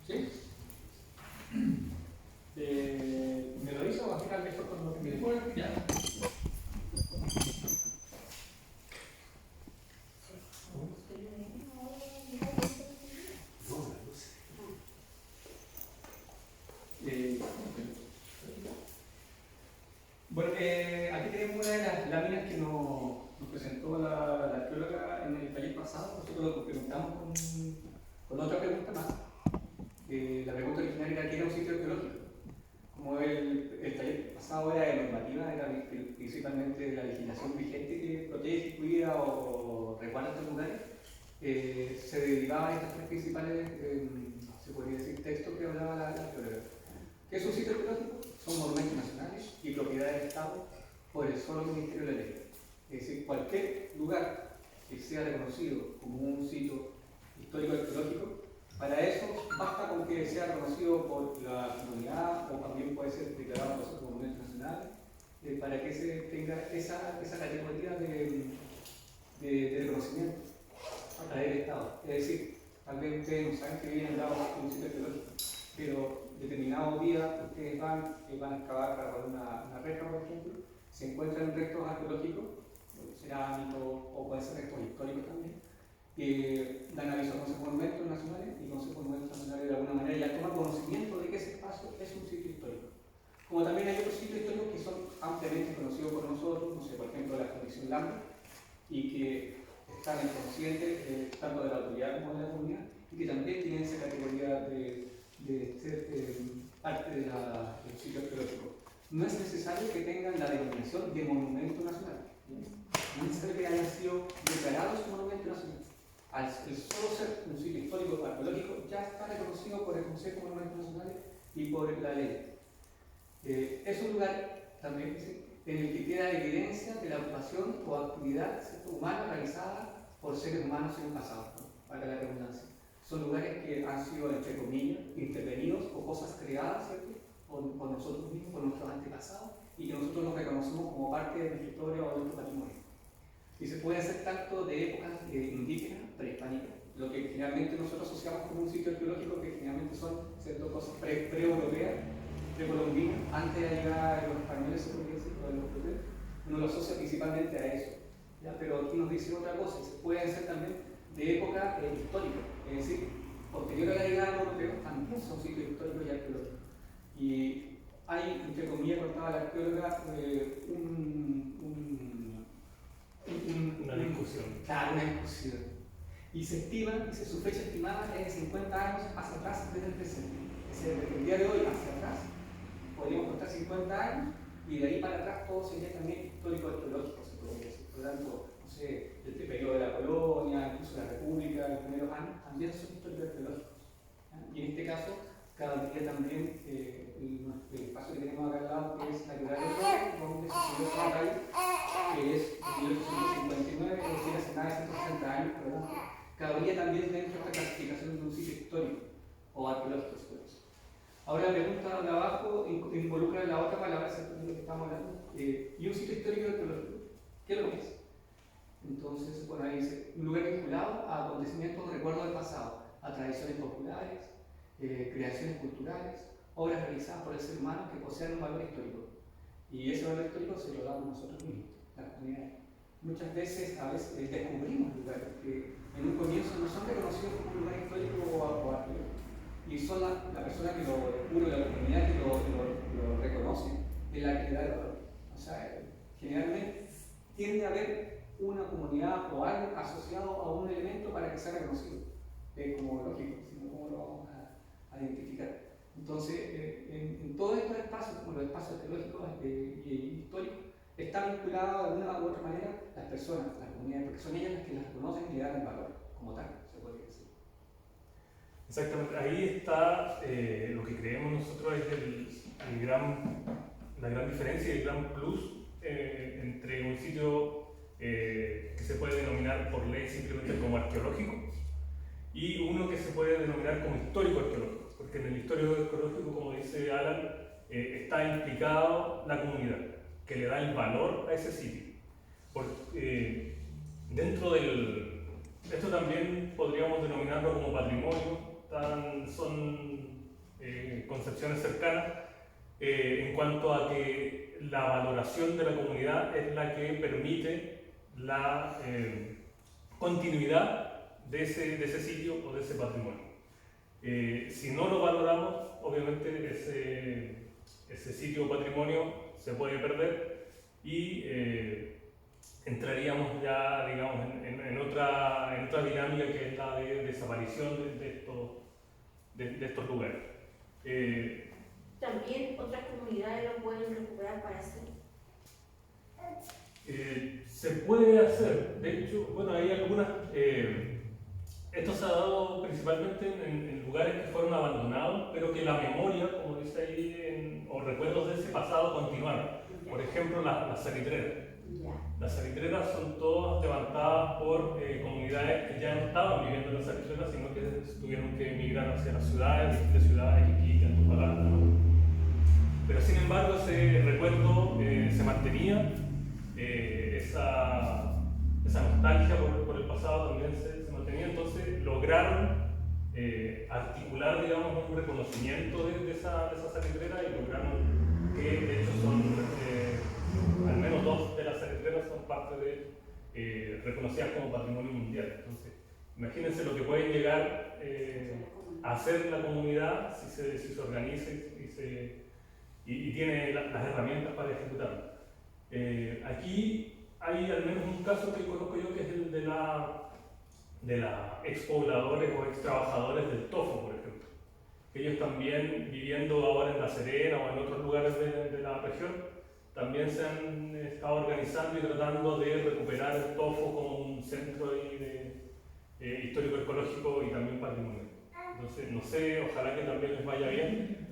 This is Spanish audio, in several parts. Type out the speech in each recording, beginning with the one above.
¿Sí? ¿Me lo hizo o al final mejor con lo que me dijo? Ya. Bueno, aquí tenemos una de las láminas que nos presentó la arqueóloga en el taller pasado. Nosotros lo complementamos con otra pregunta más. La pregunta original era: ¿qué era un sitio arqueológico? Como el taller pasado era de normativa, era principalmente de la legislación vigente que protege, cuida o resguarda estos lugares, se derivaban estas tres principales, se podría decir, textos que hablaba la arqueóloga. ¿Qué es un sitio arqueológico? Son monumentos nacionales y propiedad del Estado por el solo Ministerio de la Ley. Es decir, cualquier lugar que sea reconocido como un sitio histórico arqueológico, para eso basta con que sea reconocido por la comunidad, o también puede ser declarado por otros monumentos nacionales, para que se tenga esa categoría de reconocimiento a través del Estado. Es decir, tal vez ustedes no saben que vienen dados en un sitio arqueológico, pero determinado día ustedes van a excavar para una reja, por ejemplo, se encuentran restos arqueológicos, cerámicos o pueden ser restos históricos también, que dan aviso a consejos monumentos nacionales, y consejos monumentos nacionales de alguna manera ya toman conocimiento de que ese espacio es un sitio histórico. Como también hay otros sitios históricos que son ampliamente conocidos por nosotros, no sé, por ejemplo la Fundación Lambert, y que están conscientes tanto de la autoridad como de la comunidad, y que también tienen esa categoría de ser parte del sitio arqueológico. No es necesario que tengan la denominación de monumento nacional, no es necesario que hayan sido declarados monumento nacional. Al solo ser un sitio histórico arqueológico ya está reconocido por el Consejo de Monumentos Nacionales y por la ley. Es un lugar también en el que queda evidencia de la ocupación o actividad humana realizada por seres humanos en el pasado, ¿no? Para la redundancia. Son lugares que han sido, entre comillas, intervenidos o cosas creadas, ¿cierto?, por nosotros mismos, por nuestros antepasados, y que nosotros nos reconocemos como parte de nuestra historia o de nuestro patrimonio. Y se puede hacer tanto de épocas indígenas, prehispánicas, lo que generalmente nosotros asociamos como un sitio arqueológico, que generalmente son, ¿cierto?, cosas pre-europeas, precolombinas, antes de llegar a los españoles, se podría decir, o de los europeos. Uno lo asocia principalmente a eso, ¿ya? Pero aquí nos dice otra cosa: se puede hacer también de época histórica, es decir, posterior a la llegada de los europeos, también son sitios históricos y arqueológicos. Y hay, entre comillas, contaba la arqueóloga, una discusión. Claro, una discusión. Y se estima, su fecha estimada es de 50 años hacia atrás desde el presente. Es decir, desde el día de hoy hacia atrás, podríamos contar 50 años, y de ahí para atrás todo sería también histórico-arqueológico, se podría decir. Por lo tanto, no sé, este periodo de la colonia, incluso la república, los primeros años, también son histórico-arqueológicos. Y en este caso, cabería también el espacio que tenemos acá al lado, que es la Quebrada del Roque, donde se subió esta calle, que es de 1859, es decir, hace más de 160 años, ¿verdad? Cabría también dentro de esta clasificación de un sitio histórico o arqueológico, se puede decir. Ahora la pregunta de abajo involucra la otra palabra, ¿cierto?, de lo que estamos hablando, y un sitio histórico arqueológico. ¿Qué es lo que es? Entonces, bueno, ahí dice: un lugar vinculado a acontecimientos o recuerdos del pasado, a tradiciones populares, creaciones culturales, obras realizadas por el ser humano que posean un valor histórico. Y ese valor histórico se lo damos nosotros mismos, la comunidad. Muchas veces, a veces, descubrimos lugares que en un comienzo no son reconocidos como un lugar histórico o arqueológico. Y son la persona que lo descubre, la comunidad que lo reconoce, es la que le da el valor. O sea, generalmente tiende a haber una comunidad o algo asociado a un elemento para que sea reconocido. Como lógico, sino cómo lo vamos a identificar. Entonces, en todos estos espacios, como los espacios arqueológicos y históricos, está vinculado de alguna u otra manera las personas, las comunidades, porque son ellas las que las reconocen y le dan el valor como tal, se podría decir. Exactamente, ahí está lo que creemos nosotros es la gran diferencia y el gran plus entre un sitio que se puede denominar por ley simplemente como arqueológico y uno que se puede denominar como histórico arqueológico, porque en el histórico arqueológico, como dice Alan, está implicado la comunidad, que le da el valor a ese sitio. Dentro esto también podríamos denominarlo como patrimonio, son concepciones cercanas en cuanto a que la valoración de la comunidad es la que permite la continuidad de ese sitio o de ese patrimonio. Si no lo valoramos, obviamente ese sitio o patrimonio se puede perder y entraríamos ya, digamos, en otra dinámica que es la de desaparición de estos lugares. También otras comunidades lo pueden recuperar para sí. Se puede hacer, de hecho, bueno, hay algunas. Esto se ha dado principalmente en lugares que fueron abandonados, pero que la memoria, como dice ahí, o recuerdos de ese pasado continuaron. Por ejemplo, las salitreras. Las salitreras son todas levantadas por comunidades que ya no estaban viviendo en las salitreras, sino que tuvieron que emigrar hacia las ciudades, distintas ciudades, Iquique, Antofagasta, ¿no? Pero sin embargo, ese recuerdo se mantenía, esa nostalgia por el pasado también se mantenía, entonces lograron articular, digamos, un reconocimiento de esa salitrera y lograron que, de hecho, al menos 2 de las salitreras son parte reconocidas como patrimonio mundial. Entonces, imagínense lo que puede llegar a hacer la comunidad si se organiza y tiene las herramientas para ejecutarlo. Aquí hay al menos un caso que conozco yo, que es el de la expobladores o extrabajadores del tofu, por ejemplo. Ellos también, viviendo ahora en La Serena o en otros lugares de la región, también se han estado organizando y tratando de recuperar el tofu como un centro histórico ecológico y también patrimonio. Entonces, no sé, ojalá que también les vaya bien.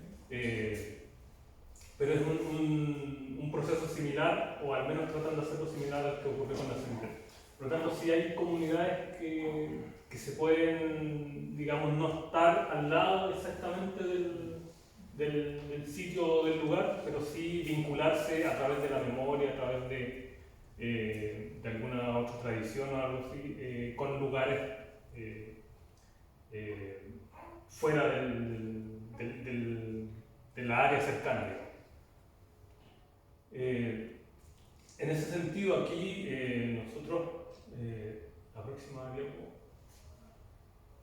Pero es un proceso similar, o al menos tratan de hacerlo similar al que ocurrió con la salitera. Por lo tanto, sí hay comunidades que se pueden, digamos, no estar al lado exactamente del sitio o del lugar, pero sí vincularse a través de la memoria, a través de alguna otra tradición o algo así, con lugares fuera de la área cercana. En ese sentido, aquí nosotros, la próxima diapo,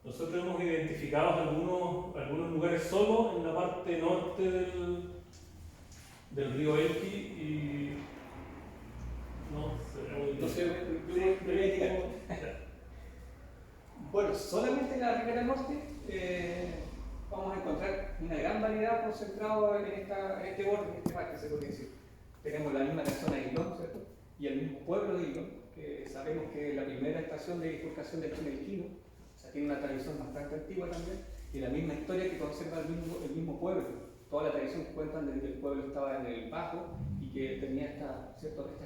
nosotros hemos identificado algunos lugares solo en la parte norte del río Elqui y no sé, bueno, solamente en la ribera norte vamos a encontrar una gran variedad concentrada en este borde, en este parque, se puede decir. Tenemos la misma zona de Ilón, ¿cierto? Y el mismo pueblo de Ilón, que sabemos que es la primera estación de bifurcación del Chonelquino, o sea, tiene una tradición bastante antigua también, y la misma historia que conserva el mismo pueblo. Toda la tradición cuentan de que el pueblo estaba en el bajo y que tenía estas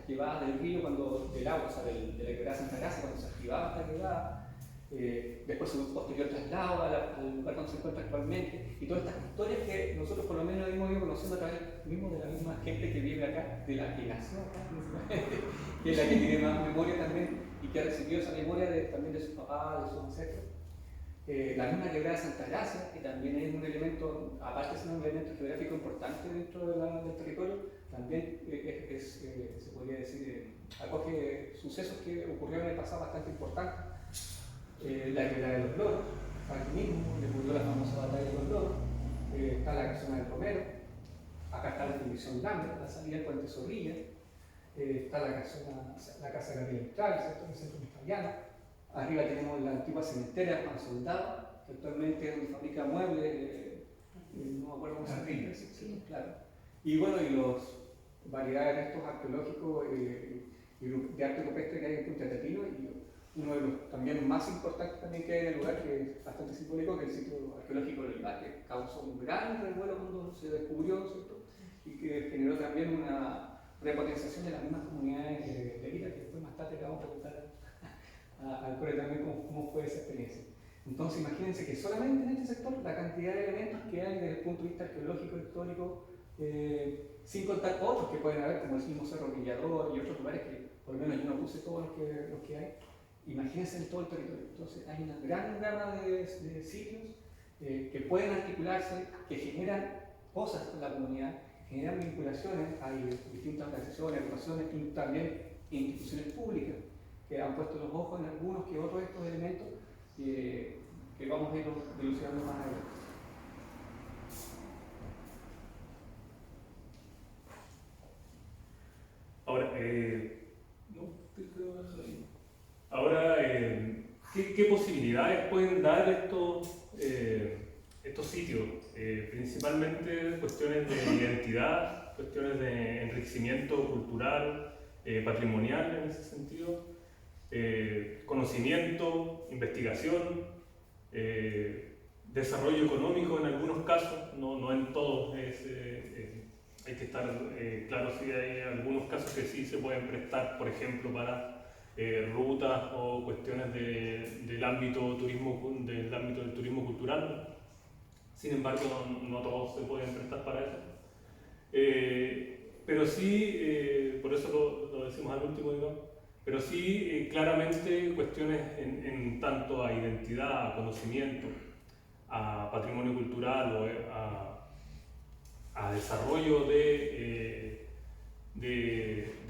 quebradas del río, del agua, o sea, de la quebrada Santa Gracia, cuando se activaba esta quebrada. Después un posterior traslado al lugar donde se encuentra actualmente, y todas estas historias que nosotros por lo menos hemos ido conociendo a través mismo de la misma gente que vive acá, de la que nació acá principalmente, que es la que tiene más memoria también y que ha recibido esa memoria también de sus papás, de sus ancestros. La misma quebrada de Santa Gracia, que también es un elemento, aparte de ser un elemento geográfico importante dentro del territorio, también se podría decir, acoge sucesos que ocurrieron en el pasado bastante importantes. La quebrada de los Loros, aquí mismo, le ocurrió la famosa batalla de los Loros, está la casona del Romero, acá está la Fundición Lambert, la salida del Puente Zorrilla, está la casa Gabriel Mistral, ¿cierto? En el centro mistral. Arriba tenemos la antigua cementeria Juan Soldado, que actualmente es donde fabrica muebles, no me acuerdo cómo se llama, sí, claro. Y bueno, y las variedades de restos arqueológicos y de arte rupestre que hay en Punta Tetino, y uno de los también más importantes también que hay en el lugar, que es bastante simbólico, que es el sitio arqueológico del Olivar, que causó un gran revuelo cuando se descubrió, ¿cierto? Y que generó también una repotenciación de las mismas comunidades de vida, que después más tarde le vamos a preguntar al Core también cómo fue esa experiencia. Entonces imagínense que solamente en este sector la cantidad de elementos que hay desde el punto de vista arqueológico, histórico, sin contar otros que pueden haber, como el mismo Cerro Villador y otros lugares que por lo menos yo no puse todos los que hay. Imagínense en todo el territorio. Entonces hay una gran gama de sitios que pueden articularse, que generan cosas con la comunidad, generan vinculaciones. Hay distintas organizaciones, agrupaciones y también instituciones públicas que han puesto los ojos en algunos que otros de estos elementos que vamos a ir dilucidando más adelante. Ahora, Ahora, ¿qué posibilidades pueden dar estos sitios? Principalmente cuestiones de identidad, cuestiones de enriquecimiento cultural, patrimonial en ese sentido, conocimiento, investigación, desarrollo económico en algunos casos, no en todos. Hay que estar claro si hay algunos casos que sí se pueden prestar, por ejemplo, para rutas o cuestiones del ámbito del turismo cultural. Sin embargo, no todos se pueden prestar para eso. Pero sí, por eso lo decimos al último, digamos, pero sí claramente cuestiones en tanto a identidad, a conocimiento, a patrimonio cultural o a desarrollo de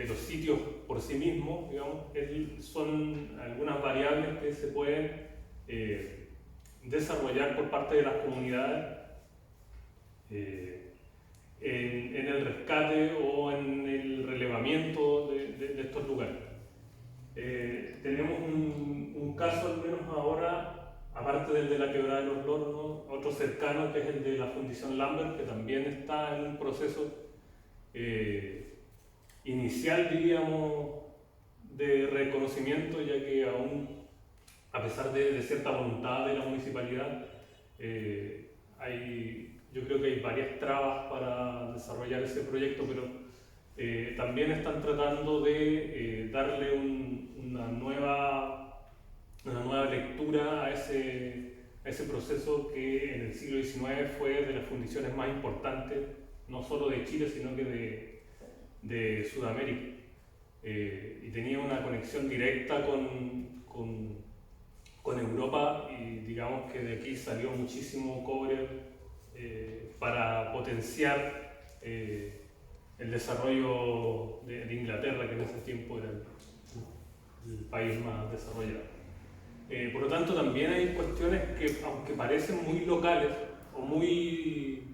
los sitios por sí mismos, digamos, son algunas variables que se pueden desarrollar por parte de las comunidades en el rescate o en el relevamiento de estos lugares. Tenemos un caso, al menos ahora, aparte del de la Quebrada de los Loros, otro cercano, que es el de la Fundición Lambert, que también está en un proceso inicial, diríamos, de reconocimiento, ya que aún, a pesar de cierta voluntad de la municipalidad, yo creo que hay varias trabas para desarrollar ese proyecto, pero también están tratando de darle una nueva lectura a ese proceso que en el siglo XIX fue de las fundiciones más importantes, no solo de Chile, sino que de Sudamérica. Y tenía una conexión directa con Europa, y digamos que de aquí salió muchísimo cobre para potenciar el desarrollo de Inglaterra, que en ese tiempo era el país más desarrollado. Por lo tanto, también hay cuestiones que, aunque parecen muy locales o muy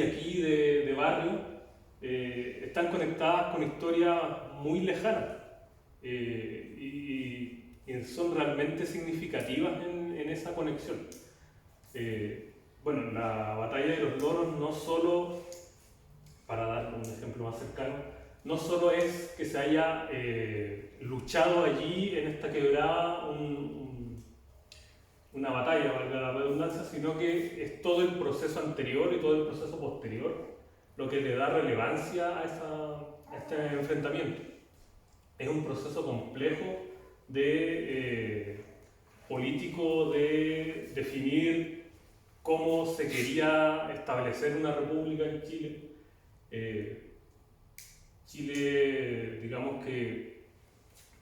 aquí de barrio, están conectadas con historias muy lejanas y son realmente significativas en esa conexión. Bueno, la batalla de los Loros no solo, para dar un ejemplo más cercano, no solo es que se haya luchado allí en esta quebrada una batalla, valga la redundancia, sino que es todo el proceso anterior y todo el proceso posterior lo que le da relevancia a este enfrentamiento. Es un proceso complejo político de definir cómo se quería establecer una república en Chile. Chile, digamos que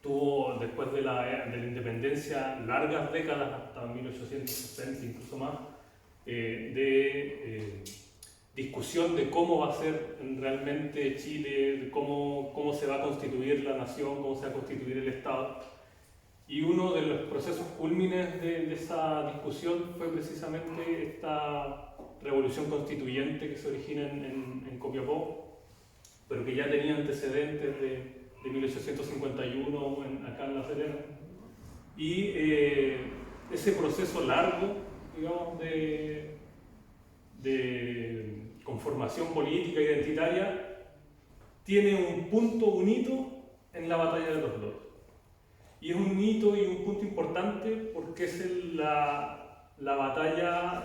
tuvo, después de la independencia, largas décadas, hasta 1860, incluso más, de discusión de cómo va a ser realmente Chile, cómo se va a constituir la nación, cómo se va a constituir el Estado. Y uno de los procesos cúlmines de esa discusión fue precisamente esta revolución constituyente que se origina en Copiapó, pero que ya tenía antecedentes de 1851 acá en La Serena. Y ese proceso largo, digamos, de conformación política identitaria tiene un hito en la batalla de los Loros. Y es un hito y un punto importante porque es la batalla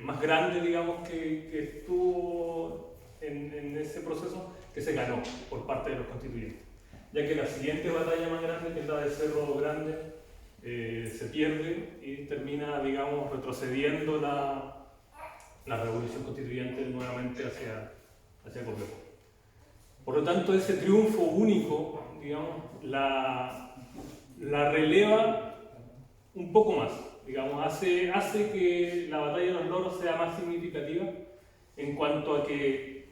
más grande, digamos, que estuvo en ese proceso, que se ganó por parte de los constituyentes. Ya que la siguiente batalla más grande, que es la de Cerro Grande, se pierde y termina, digamos, retrocediendo la revolución constituyente nuevamente hacia Copiapó. Por lo tanto, ese triunfo único, digamos, la releva un poco más, digamos, hace que la batalla de los loros sea más significativa en cuanto a que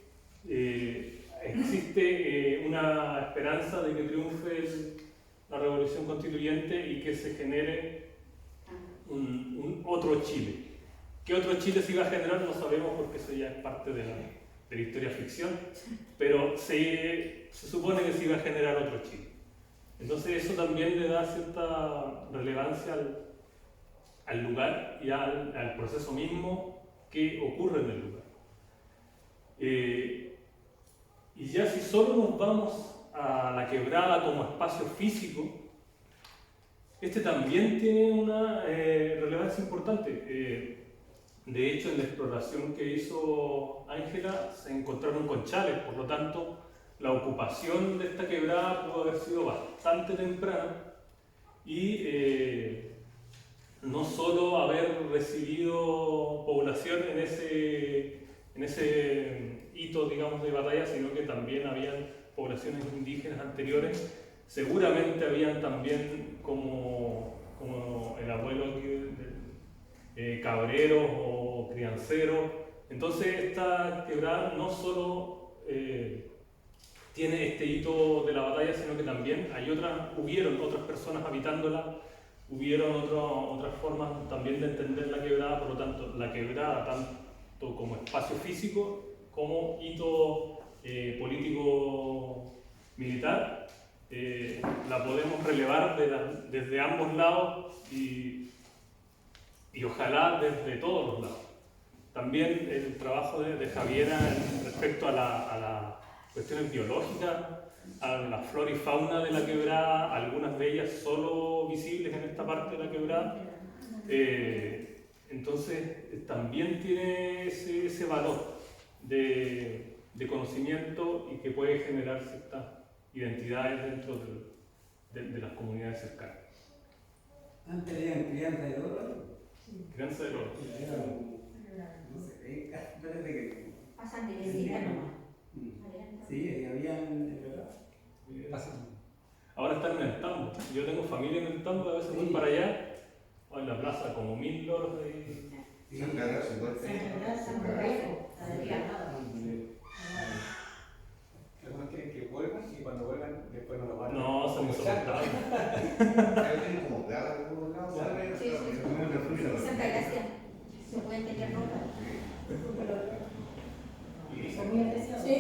existe una esperanza de que triunfe la revolución constituyente y que se genere un otro Chile. ¿Qué otro Chile se iba a generar? No sabemos, porque eso ya es parte de la historia ficción, pero se supone que se iba a generar otro Chile. Entonces eso también le da cierta relevancia al lugar y al proceso mismo que ocurre en el lugar. Y ya si solo nos vamos a la quebrada como espacio físico, este también tiene una relevancia importante. De hecho, en la exploración que hizo Ángela se encontraron conchales, por lo tanto, la ocupación de esta quebrada pudo haber sido bastante temprana y no solo haber recibido población en ese hito, digamos, de batalla, sino que también habían poblaciones indígenas anteriores. Seguramente habían también, como el abuelo cabreros o crianceros. Entonces esta quebrada no solo tiene este hito de la batalla, sino que también hubieron otras personas habitándola, hubieron otras formas también de entender la quebrada. Por lo tanto, la quebrada, tanto como espacio físico como hito político militar, la podemos relevar desde ambos lados y ojalá desde todos los lados. También el trabajo de Javiera respecto a las cuestiones biológicas, a la flora y fauna de la quebrada, algunas de ellas solo visibles en esta parte de la quebrada. Entonces también tiene ese valor de conocimiento y que puede generar ciertas identidades dentro de las comunidades cercanas. Antes habían crianza de oro. Crianza de loros. No sé, parece que. Pasan de visita nomás. Sí, habían. Ahora están en el Tambo. Yo tengo familia en el Tambo, a veces voy para allá, o en la plaza, como 1000 loros de... San Carlos, igual. Algunos quieren que vuelvan y cuando vuelvan después no lo van a... No, son insoportables. Tienen como plaga en algunos lados. Sí, Santa Gracia. Se pueden tener nota. Son muy apreciados. Sí. La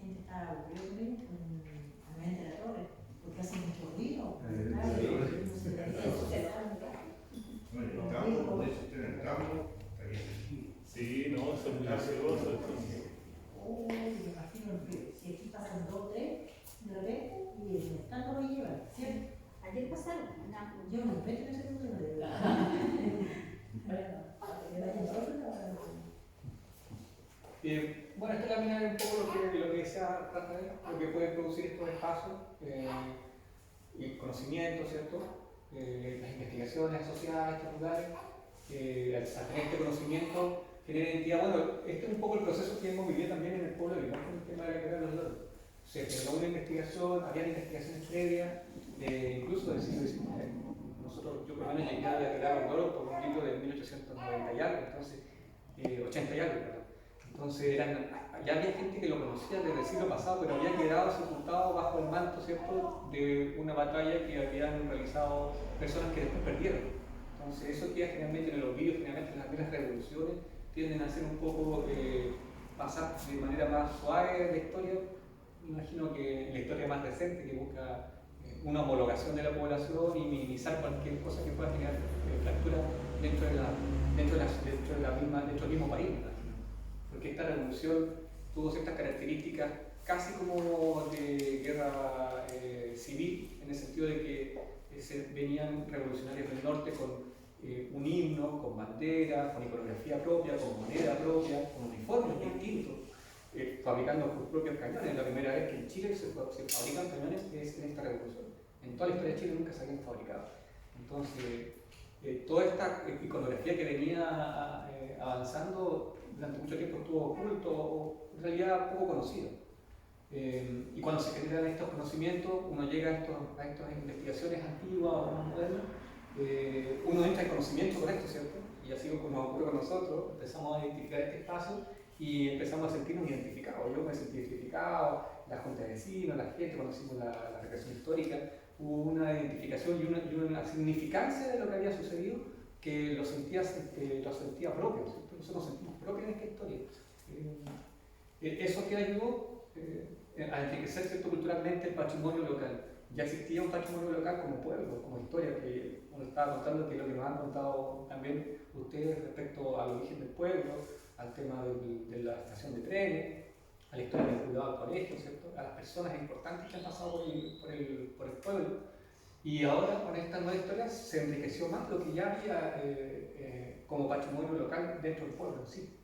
gente está aburrida con la gente de la torre, porque hace mucho ruido. Sí, no, son muy gaseosos. Oh, me imagino el frío. Si aquí pasan 2 o 3, de repente, y el estado lo llevan, ¿cierto? Ayer pasaron. Yo me meto en ese mundo de verdad. Bueno, esta lámina es un poco lo que decía Rafael, lo que puede producir estos espacios, el conocimiento, ¿cierto? Las investigaciones asociadas a estos lugares, al tener este conocimiento, genera identidad. Bueno, este es un poco el proceso que hemos vivido también en el pueblo de Vivar con el tema de la quebrada de los loros. Se generó una investigación, había investigaciones previas, incluso del siglo XIX. Yo por lo menos llegué a la quebrada de los loros por un libro de 1890 y algo, entonces, 80 y algo, perdón. Entonces ya había gente que lo conocía desde el siglo pasado, pero había quedado sepultado bajo el manto, ¿cierto?, de una batalla que habían realizado personas que después perdieron. Entonces eso queda generalmente en el olvido, generalmente las primeras revoluciones tienden a ser un poco pasar de manera más suave la historia. Me imagino que la historia más reciente que busca una homologación de la población y minimizar cualquier cosa que pueda generar fractura dentro del mismo país. Porque esta revolución tuvo ciertas características casi como de guerra civil, en el sentido de que venían revolucionarios del norte con un himno, con bandera, con iconografía propia, con moneda propia, con uniformes distintos, fabricando sus propios cañones. La primera vez que en Chile se fabrican cañones es en esta revolución. En toda la historia de Chile nunca se habían fabricado. Entonces, toda esta iconografía que venía avanzando durante mucho tiempo estuvo oculto o en realidad poco conocido. Y cuando se generan estos conocimientos, uno llega a estas investigaciones antiguas o más modernas, uno entra en conocimiento con esto, ¿cierto? Y así como nos ocurre con nosotros, empezamos a identificar este espacio y empezamos a sentirnos identificados. Yo me sentí identificado, la junta de vecinos, la gente, cuando hicimos la recreación histórica, hubo una identificación y una significancia de lo que había sucedido que lo sentía propio, ¿cierto? Nosotros nos sentimos propios en esta historia. Eso que ayudó a enriquecer, ¿cierto?, culturalmente el patrimonio local. Ya existía un patrimonio local como pueblo, como historia, que nos estaba contando, que es lo que nos han contado también ustedes respecto al origen del pueblo, al tema de la estación de trenes, a la historia vinculada al colegio, ¿cierto?, a las personas importantes que han pasado por el pueblo. Y ahora con esta nueva historia se enriqueció más lo que ya había como patrimonio local dentro del pueblo en sí.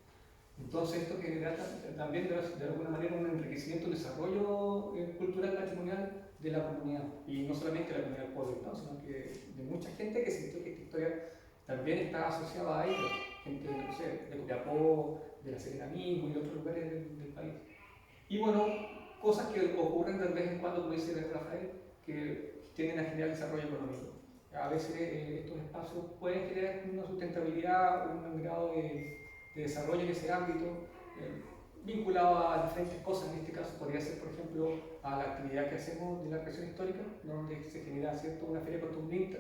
Entonces esto genera también de alguna manera un enriquecimiento, un desarrollo cultural patrimonial de la comunidad. Y no solamente de la comunidad del pueblo, ¿no?, sino que de mucha gente que sintió que esta historia también está asociada a ellos. Gente, no sé, de Copiapó, de la Serena mismo y de otros lugares del país. Y bueno, cosas que ocurren de vez en cuando, como dice Rafael, que tienden a generar desarrollo económico. A veces estos espacios pueden generar una sustentabilidad, un grado de desarrollo en ese ámbito, vinculado a diferentes cosas. En este caso podría ser, por ejemplo, a la actividad que hacemos de la recreación histórica, donde se genera, ¿cierto?, una feria costumbrista,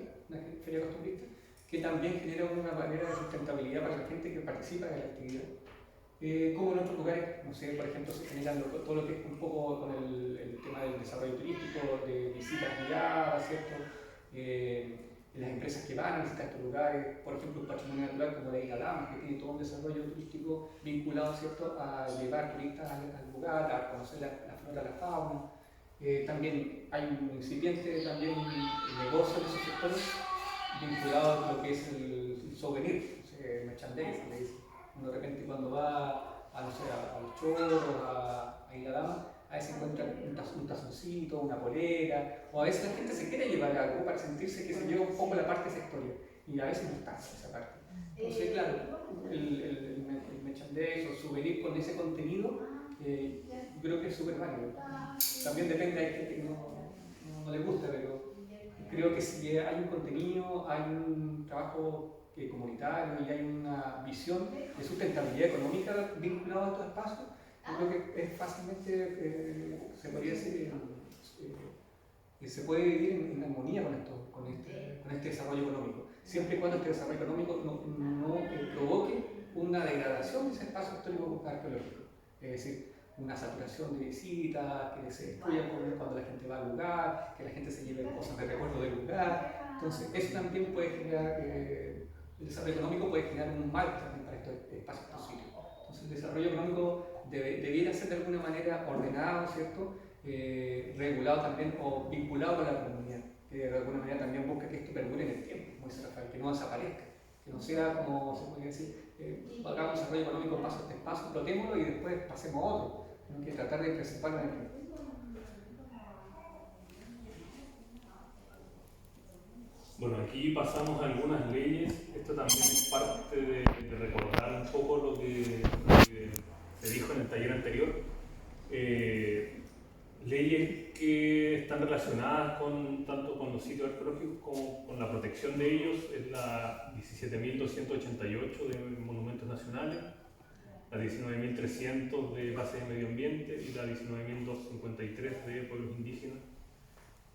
que también genera una manera de sustentabilidad para la gente que participa en la actividad. Como en otros lugares, no sé, por ejemplo, se genera todo lo que es un poco con el tema del desarrollo turístico, de visitas guiadas, ¿cierto? Las empresas que van a visitar estos lugares, por ejemplo, un patrimonio natural como la Isla Damas, que tiene todo un desarrollo turístico vinculado, ¿cierto?, a llevar turistas al lugar, a conocer la flora, la fauna. También hay un incipiente negocio en esos sectores vinculado a lo que es el souvenir, el merchandising, le dicen. Uno de repente cuando va a, no sé, a los chorros, a Isla Dama, a veces encuentra un tazoncito, una polera, o a veces la gente se quiere llevar algo para sentirse que se lleva un poco la parte de esa historia, y a veces no está esa parte. Entonces, claro, el merchandising o el souvenir con ese contenido, yo creo que es súper válido. También depende, hay gente que no le gusta, pero creo que si hay un contenido, hay un trabajo comunitario y hay una visión de sustentabilidad económica vinculada a estos espacios, yo creo que es fácilmente, se podría decir, se puede vivir en armonía con este desarrollo económico, siempre y cuando este desarrollo económico no provoque una degradación de ese espacio histórico arqueológico, es decir, una saturación de visitas, que se destruyan cuando la gente va al lugar, que la gente se lleve cosas de recuerdo del lugar. Entonces eso también puede generar, el desarrollo económico puede generar un mal también para estos espacios, estos sitios. Entonces el desarrollo económico debiera ser de alguna manera ordenado, ¿cierto?, regulado también o vinculado con la comunidad, que de alguna manera también busque que esto perdure en el tiempo, como dice Rafael, que no desaparezca, que no sea como se podría decir, hagamos desarrollo económico, paso a este espacio, explotémoslo y después pasemos a otro, sino que tratar de preservarlo en el tiempo. Bueno, aquí pasamos a algunas leyes. Esto también es parte de recordar un poco lo que se dijo en el taller anterior. Leyes que están relacionadas tanto con los sitios arqueológicos como con la protección de ellos. Es la 17.288 de Monumentos Nacionales, la 19.300 de Base de Medio Ambiente y la 19.253 de Pueblos Indígenas.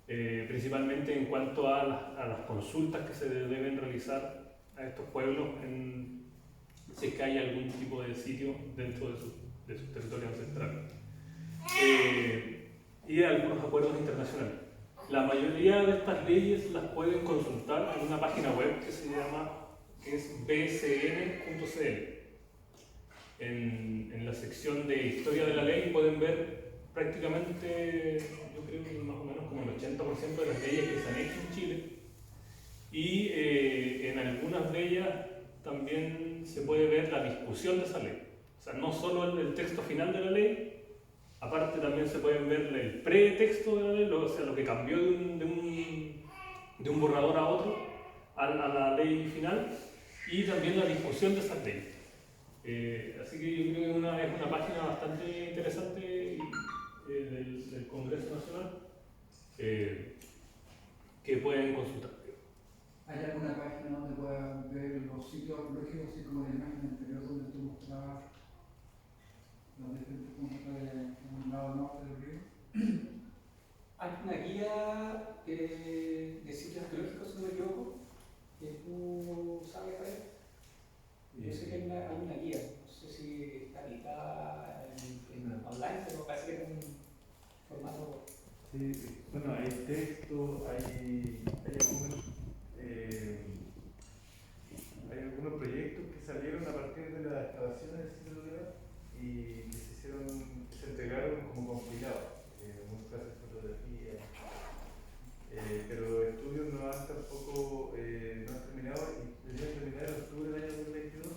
Principalmente en cuanto a las consultas que se deben realizar a estos pueblos si es que hay algún tipo de sitio dentro de sus territorios ancestrales. Y algunos acuerdos internacionales. La mayoría de estas leyes las pueden consultar en una página web que es bcn.cl. En la sección de Historia de la Ley pueden ver prácticamente, yo creo que más o menos como el 80% de las leyes que se han hecho en Chile, y en algunas de ellas también se puede ver la discusión de esa ley. O sea, no solo el texto final de la ley, aparte también se pueden ver el pretexto de la ley, o sea, lo que cambió de un borrador a otro, a la ley final, y también la discusión de esas leyes. Así que yo creo que es una página bastante interesante del Congreso Nacional que pueden consultar. ¿Hay alguna página donde puedan ver los sitios arqueológicos, así como la imagen anterior donde tú mostrabas los diferentes puntos de un lado norte del río? Hay una guía de sitios arqueológicos, si no me equivoco, que tú sabes, Javier. Yo sé que hay una guía, no sé si está editada en online, pero parece que es un formato. Sí, bueno, hay texto, hay algunos proyectos que salieron a partir de las excavaciones del sitio de Olivera y que se entregaron como compilados, muchas clases de fotografía, pero los estudios no han tampoco no han terminado y deberían terminar en octubre del año 2022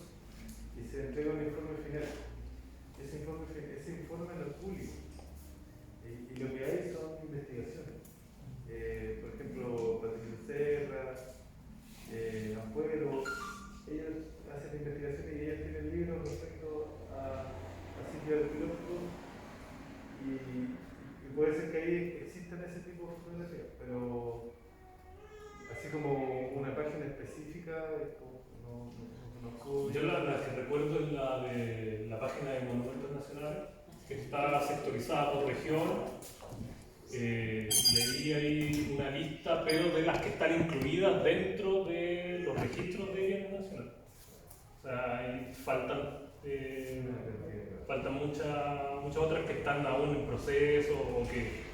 y se entrega un informe final. Ese informe no es público y lo que hay son investigaciones. Por ejemplo, Patricio Serra, Ampuero, ellos hacen investigaciones y ellos tienen libros respecto a sitios arqueológicos y puede ser que ahí existan ese tipo de fotografías, pero así como una página específica no conozco. Yo la que recuerdo es la de la página de Monumentos Nacionales, que está sectorizada por región. Leí ahí una lista, pero de las que están incluidas dentro de los registros de bienes nacionales. O sea, ahí faltan muchas otras que están aún en proceso o que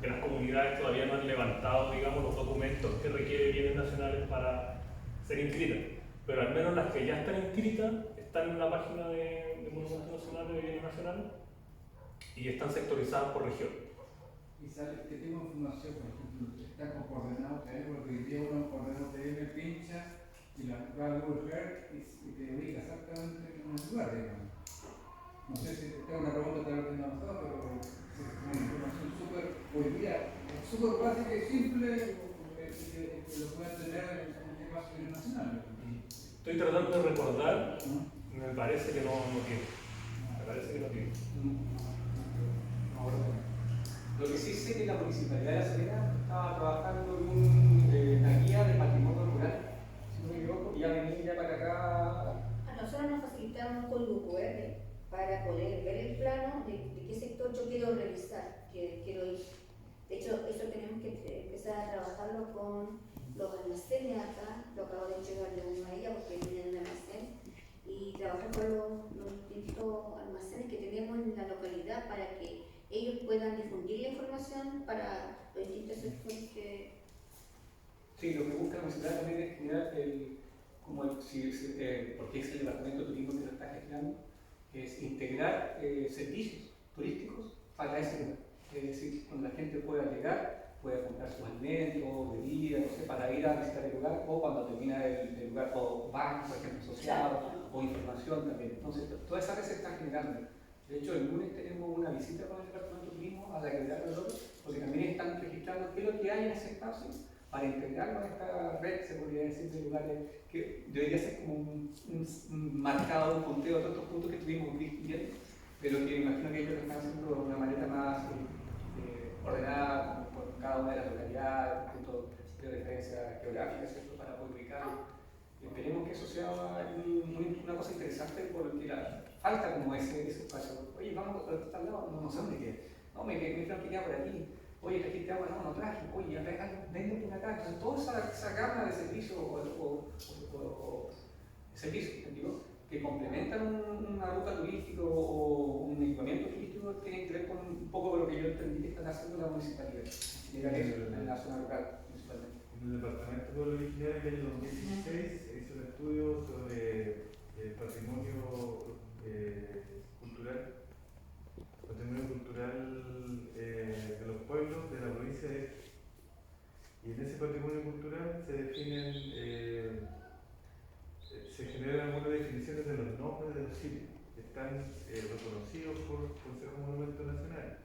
las comunidades todavía no han levantado, digamos, los documentos que requieren bienes nacionales para ser inscritas. Pero al menos las que ya están inscritas están en la página de Monumentos Nacionales, de Bienes Nacionales, y están sectorizadas por región. Y sale qué tipo de información, por ejemplo, está con coordenadas UTM, porque hoy día uno coordenado UTM pincha y la va a Google Earth y te ubica exactamente en un lugar, digamos. No sé si tengo una pregunta tal vez no avanzada, pero es una información súper, hoy día, súper básica y simple que lo puedan tener en este caso nacional. Estoy tratando de recordar, me parece que no tiene. Lo que sí sé es que la Municipalidad de La Serena estaba trabajando en una guía de patrimonio rural, si no me equivoco, y ya venía ya para acá. A nosotros nos facilitaron un código QR para poder ver el plano de qué sector yo quiero revisar, quiero ir. De hecho, eso tenemos que empezar a trabajarlo con los almacenes acá, lo acabo de llevarle uno a ella porque tienen un almacén, y trabajar con los distintos almacenes que tenemos en la localidad para que ellos puedan difundir la información para los distintos sectores que... Sí, lo que busca la municipalidad también es generar porque es el departamento de turismo que lo está gestionando, es integrar servicios turísticos para ese lugar. Es decir, cuando la gente pueda llegar, pueda comprar sus alimentos, bebidas, no sé, para ir a visitar el lugar, o cuando termina el lugar, o bancos, por ejemplo, asociados, o información también. Entonces, toda esa red se está generando. De hecho, el lunes tenemos una visita con el Departamento de Turismo a la Catedral de López, porque también están registrando qué es lo que hay en ese espacio para integrarlo a esta red, se podría decir, de lugares que debería ser como un marcado, un punteo de todos estos puntos que estuvimos viendo, pero que imagino que ellos lo están haciendo de una manera más ordenada por cada una de las localidades, puntos de referencia geográfica, ¿cierto?, para poder ubicarlo. Esperemos que eso sea una cosa interesante porque falta como ese espacio. Oye, vamos por este lado, no sé dónde queda. No, me creo que queda por aquí. Oye, trajiste agua, no traje. Oye, vende por acá. Entonces, toda esa gama de servicios o servicios, digo, que complementan una ruta turística o un equipamiento turístico tienen que ver con un poco de lo que yo entendí que están haciendo la municipalidad. Llegar eso en la zona local, principalmente. En el Departamento de Pueblo Originario, en el año 2016, se hizo un estudio sobre el patrimonio cultural de los pueblos de la provincia de Este. Y en ese patrimonio cultural se generan algunas definiciones de los nombres de los sitios que están reconocidos por Consejo Monumento Nacional.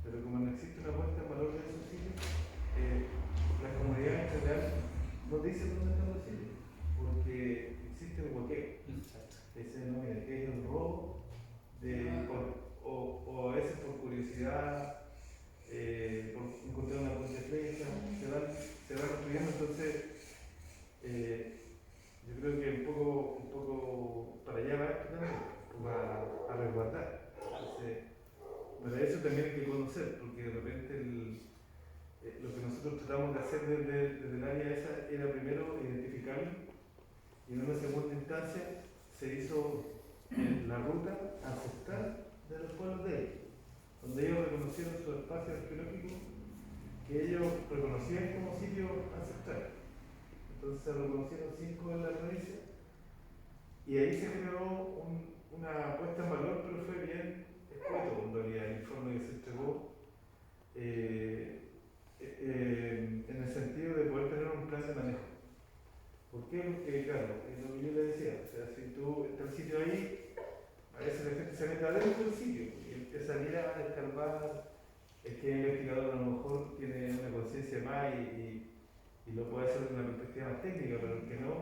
Pero como no existe una puesta en valor de esos sitios, las comunidades en general no dicen dónde están los sitios, porque existe un huequeo. Ese no es el robo, o a veces por curiosidad ser, porque de repente lo que nosotros tratamos de hacer desde el área esa era primero identificarlo y en una segunda instancia se hizo la ruta ancestral de los pueblos de ellos, donde ellos reconocieron su espacio arqueológico que ellos reconocían como sitio ancestral. Entonces se reconocieron 5 en la provincia y ahí se generó una puesta en valor, pero fue bien escueto en realidad el informe que se entregó en el sentido de poder tener un plan de manejo. ¿Por qué? Porque, claro, es lo que yo le decía, o sea, si tú estás el sitio ahí, a veces la gente se mete adentro del sitio y empieza a mirar, a escarbar. Es que el investigador a lo mejor tiene una conciencia más y lo puede hacer desde una perspectiva más técnica, pero el que no,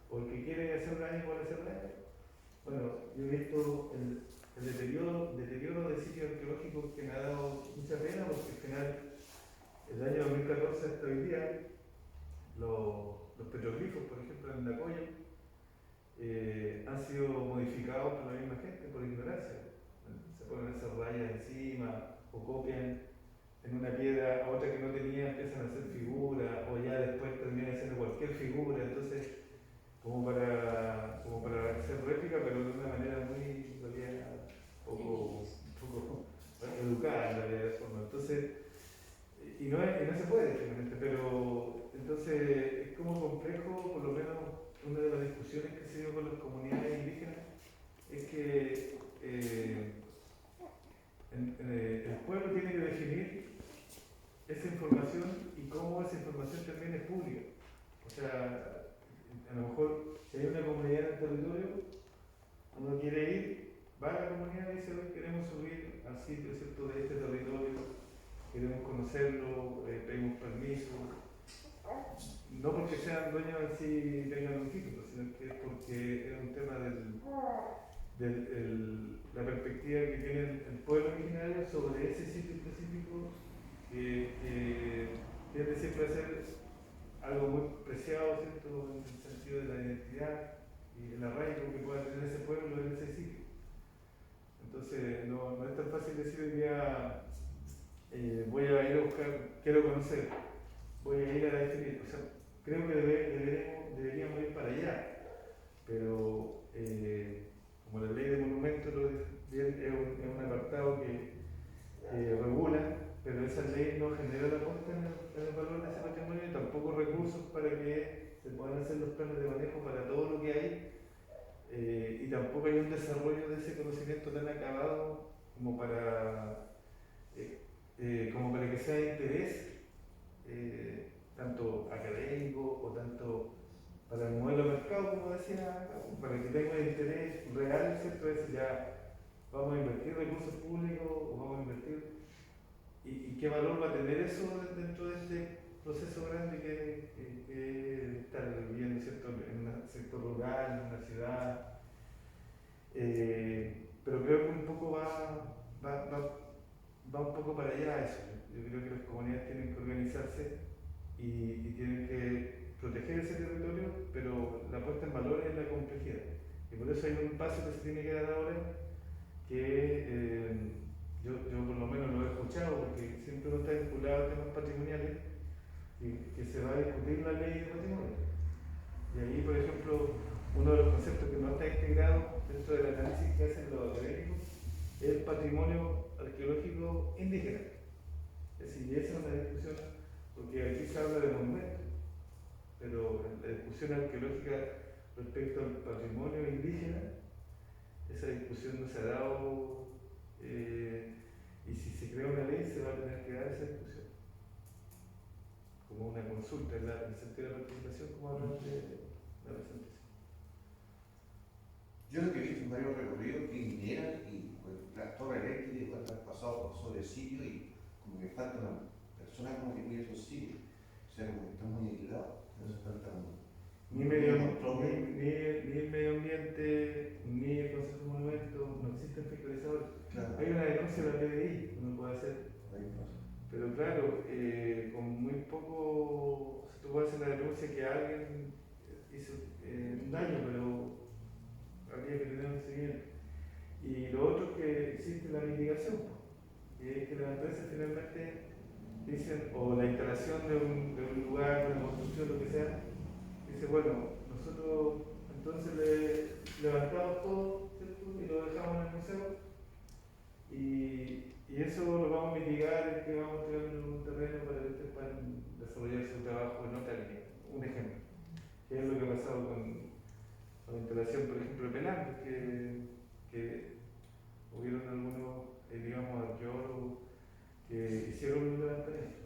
o el que quiere hacer daño puede hacer daño. Bueno, yo he visto el deterioro de sitios arqueológicos que me ha dado mucha pena porque al final, el año 2014 hasta hoy día, los petroglifos, por ejemplo, en Nacoya, han sido modificados por la misma gente, por ignorancia. Se ponen esas rayas encima o copian en una piedra a otra que no tenía, empiezan a hacer figuras o ya después terminan haciendo cualquier figura, entonces como para hacer réplica, pero de una manera muy poco educada en realidad de forma. Entonces, y no se puede finalmente, pero entonces es como complejo, por lo menos una de las discusiones que se dio con las comunidades indígenas es que el pueblo tiene que definir esa información y cómo esa información también es pública. O sea, a lo mejor si hay una comunidad en el territorio, uno quiere ir, va a la comunidad y dice, hoy queremos subir al sitio, ¿cierto?, de este territorio, queremos conocerlo, pedimos permiso. No porque sean dueños en sí tengan un título, sino que es porque es un tema la perspectiva que tiene el pueblo originario sobre ese sitio específico que tiende siempre a ser algo muy preciado, ¿cierto?, en el sentido de la identidad y el arraigo que pueda tener ese pueblo en ese sitio. Entonces no es tan fácil decir hoy día voy a ir a buscar, quiero conocer, voy a ir a definir. O sea, creo que deberíamos ir para allá, pero como la ley de monumentos es un apartado que regula, pero esa ley no genera la puesta en el valor de ese patrimonio y tampoco recursos para que se puedan hacer los planes de manejo para todo lo que hay, y tampoco hay un desarrollo de ese conocimiento tan acabado como para que sea de interés tanto académico o tanto para el modelo de mercado, como decía, para que tenga interés real, ¿cierto? Es ya vamos a invertir recursos públicos o vamos a invertir y qué valor va a tener eso dentro de este proceso grande que estar viviendo, ¿cierto?, en un sector rural, en una ciudad. Pero creo que un poco va un poco para allá eso. Yo creo que las comunidades tienen que organizarse y tienen que proteger ese territorio, pero la puesta en valor es la complejidad. Y por eso hay un paso que se tiene que dar ahora, que yo por lo menos lo he escuchado, porque siempre uno está vinculado a temas patrimoniales, que se va a discutir la ley de patrimonio. Y ahí, por ejemplo, uno de los conceptos que no está integrado dentro del análisis que hacen los académicos es el patrimonio arqueológico indígena. Es decir, esa es una discusión, porque aquí se habla de monumentos, pero la discusión arqueológica respecto al patrimonio indígena, esa discusión no se ha dado, y si se crea una ley se va a tener que dar esa discusión como una consulta en el sentido de la participación, como hablamos de la presentación. Yo lo que he visto en varios recorridos que mineran y pues, las torres eléctricas igual han pasado por sobre el sitio y como que falta una persona como que cuide esos sitios. O sea, como que están muy aislados. Entonces falta Ni el medio ambiente, ni el Consejo de Monumentos, no existen fiscalizadores. Claro. Hay una denuncia de la PDI que uno puede hacer, pero claro, con muy poco, tú puedes hacer la denuncia que alguien hizo un daño, pero habría que tener un seguimiento. Y lo otro es que existe la mitigación, Y es que las empresas finalmente dicen, o la instalación de un lugar, de una construcción, lo que sea, dice, bueno, nosotros entonces levantamos todo, ¿cierto? Y lo dejamos en el museo, y eso lo vamos a mitigar en que vamos a tener un terreno para que ustedes puedan desarrollar su trabajo en otra línea. Un ejemplo, que es lo que ha pasado con la instalación, por ejemplo, de Pelambre, que hubieron algunos, digamos, arqueólogos que hicieron un levantamiento.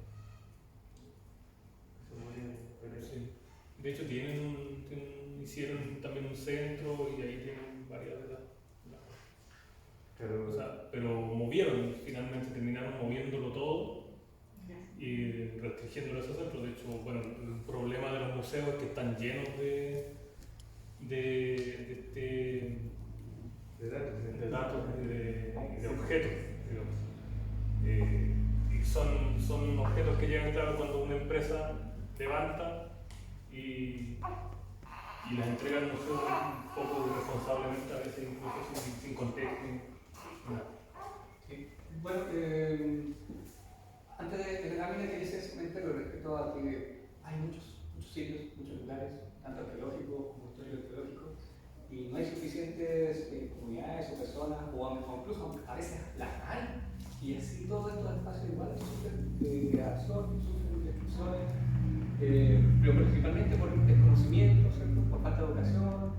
Eso voy a ver. Sí. De hecho, hicieron también un centro y ahí tienen varias de las. Pero, O sea, pero movieron, finalmente terminaron moviéndolo todo y restringiendo esos centros. De hecho, bueno, el problema de los museos es que están llenos de datos y de objetos, digamos. Y son objetos que llegan, claro, cuando una empresa levanta y las entrega al museo un poco irresponsablemente, a veces incluso sin contexto. Sí. Bueno, antes de la lámina quería hacer ese comentario respecto a que hay muchos sitios, muchos lugares, tanto arqueológicos como históricos arqueológicos, y no hay suficientes comunidades o personas, o incluso a veces las hay, y así todos estos espacios iguales sufren degradación, sufren destrucciones, pero principalmente por desconocimiento, ¿cierto? Por falta de educación.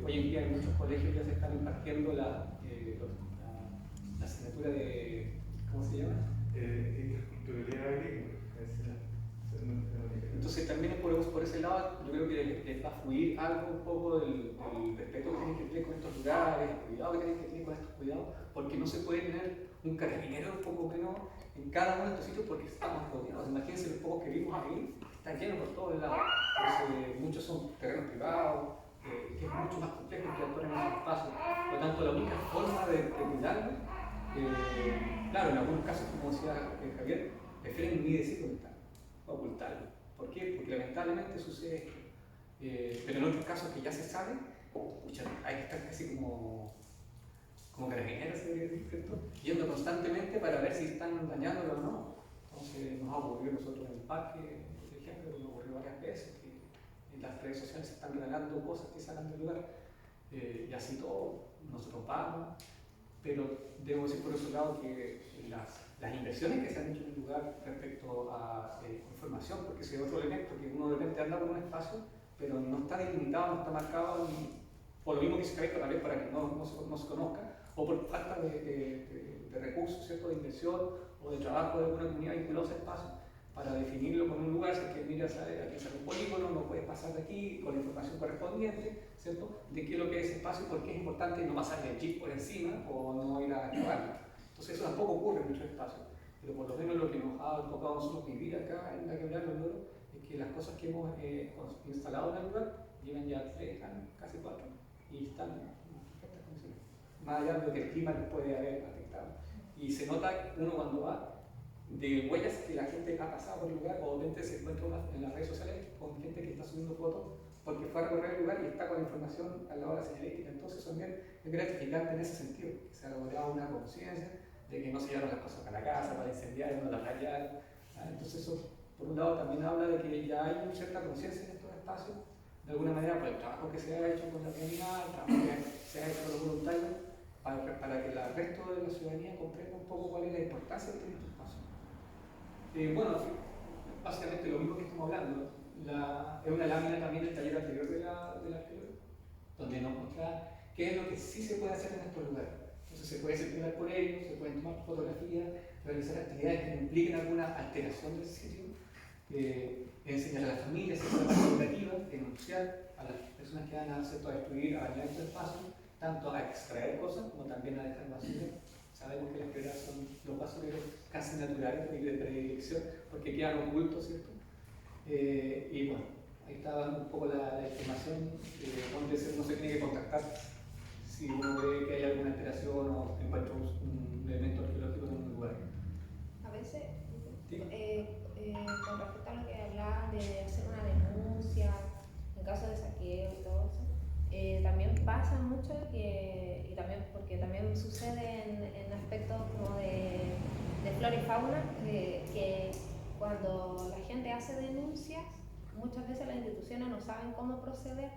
Hoy en día en muchos colegios ya se están impartiendo la asignatura de, ¿cómo se llama? interculturalidad agrícola. Entonces también por ese lado yo creo que les va a fluir algo un poco del respeto que tienen que tener con estos lugares, el cuidado que tienen que tener con estos cuidados, porque no se puede tener un carabinero un poco menos en cada uno de estos sitios porque estamos rodeados. Imagínense los pocos que vimos ahí, están llenos por todos lados. Entonces, muchos son terrenos privados, que es mucho más complejo que actuar en esos espacios. Por lo tanto, la única forma de cuidarlo, claro, en algunos casos, como decía Javier, prefieren ni decir dónde están, o ocultarlo. ¿Por qué? Porque lamentablemente sucede esto. Pero en otros casos que ya se sabe, hay que estar casi como carabineros, se debería decir, ¿cierto? Yendo constantemente para ver si están dañándolo o no. Entonces nos ha ocurrido nosotros en el parque, por ejemplo, nos ocurrió varias veces que en las redes sociales se están regalando cosas que sacan del lugar. Y así todo, nosotros vamos, pero debo decir por otro lado que las inversiones que se han hecho en el lugar respecto a información, porque ese es otro elemento, que uno de repente anda por un espacio, pero no está delimitado, no está marcado, por lo mismo que se cae tal vez para que no se conozca, o por falta de recursos, ¿cierto? De inversión o de trabajo de alguna comunidad vinculada a ese espacio, para definirlo con un lugar, si es que mira, aquí sale un polígono, no puedes pasar de aquí con la información correspondiente, ¿cierto? De qué es lo que es ese espacio, por qué es importante no pasar el jeep por encima o no ir a acabarlo. Entonces eso tampoco ocurre en muchos espacios, pero por lo menos lo que nos ha tocado a nosotros vivir acá en la Quebrada del Oro es que las cosas que hemos instalado en el lugar llevan ya 3 años, casi 4, y están en perfectas condiciones, más allá de lo que el clima les puede haber afectado. Y se nota uno cuando va de huellas que la gente ha pasado por el lugar, o obviamente se encuentra en las redes sociales con gente que está subiendo fotos porque fue a recorrer el lugar y está con la información al lado de la señalética. Entonces también es gratificante en ese sentido, que se ha logrado una conciencia de que no se llevaron las cosas para la casa, para incendiar, no las rayaron. Entonces eso, por un lado, también habla de que ya hay una cierta conciencia en estos espacios, de alguna manera por el trabajo que se ha hecho con la comunidad, el trabajo que se ha hecho con los voluntarios, para que el resto de la ciudadanía comprenda un poco cuál es la importancia de estos espacios. Bueno, básicamente lo mismo que estamos hablando. Es una lámina también del taller anterior de la arqueología, donde nos muestra qué es lo que sí se puede hacer en estos lugares. Entonces se puede circular por ellos, se pueden tomar fotografías, realizar actividades que impliquen alguna alteración del sitio, enseñar a las familias, hacer la educativa, denunciar a las personas que van a destruir, a dañar estos espacios, tanto a extraer cosas como también a dejar basura. Sabemos que las quebradas son los basureros casi naturales de predilección porque quedan ocultos, ¿cierto? Y bueno, ahí está un poco la información donde uno se tiene que contactar si uno ve que hay alguna alteración o encuentra un elemento arqueológico en un lugar. A veces, ¿Sí? con respecto a lo que hablaban de hacer una denuncia en caso de saqueo y todo eso, también pasa mucho y también porque también sucede en aspectos como de flora y fauna, que cuando la gente hace denuncias, muchas veces las instituciones no saben cómo proceder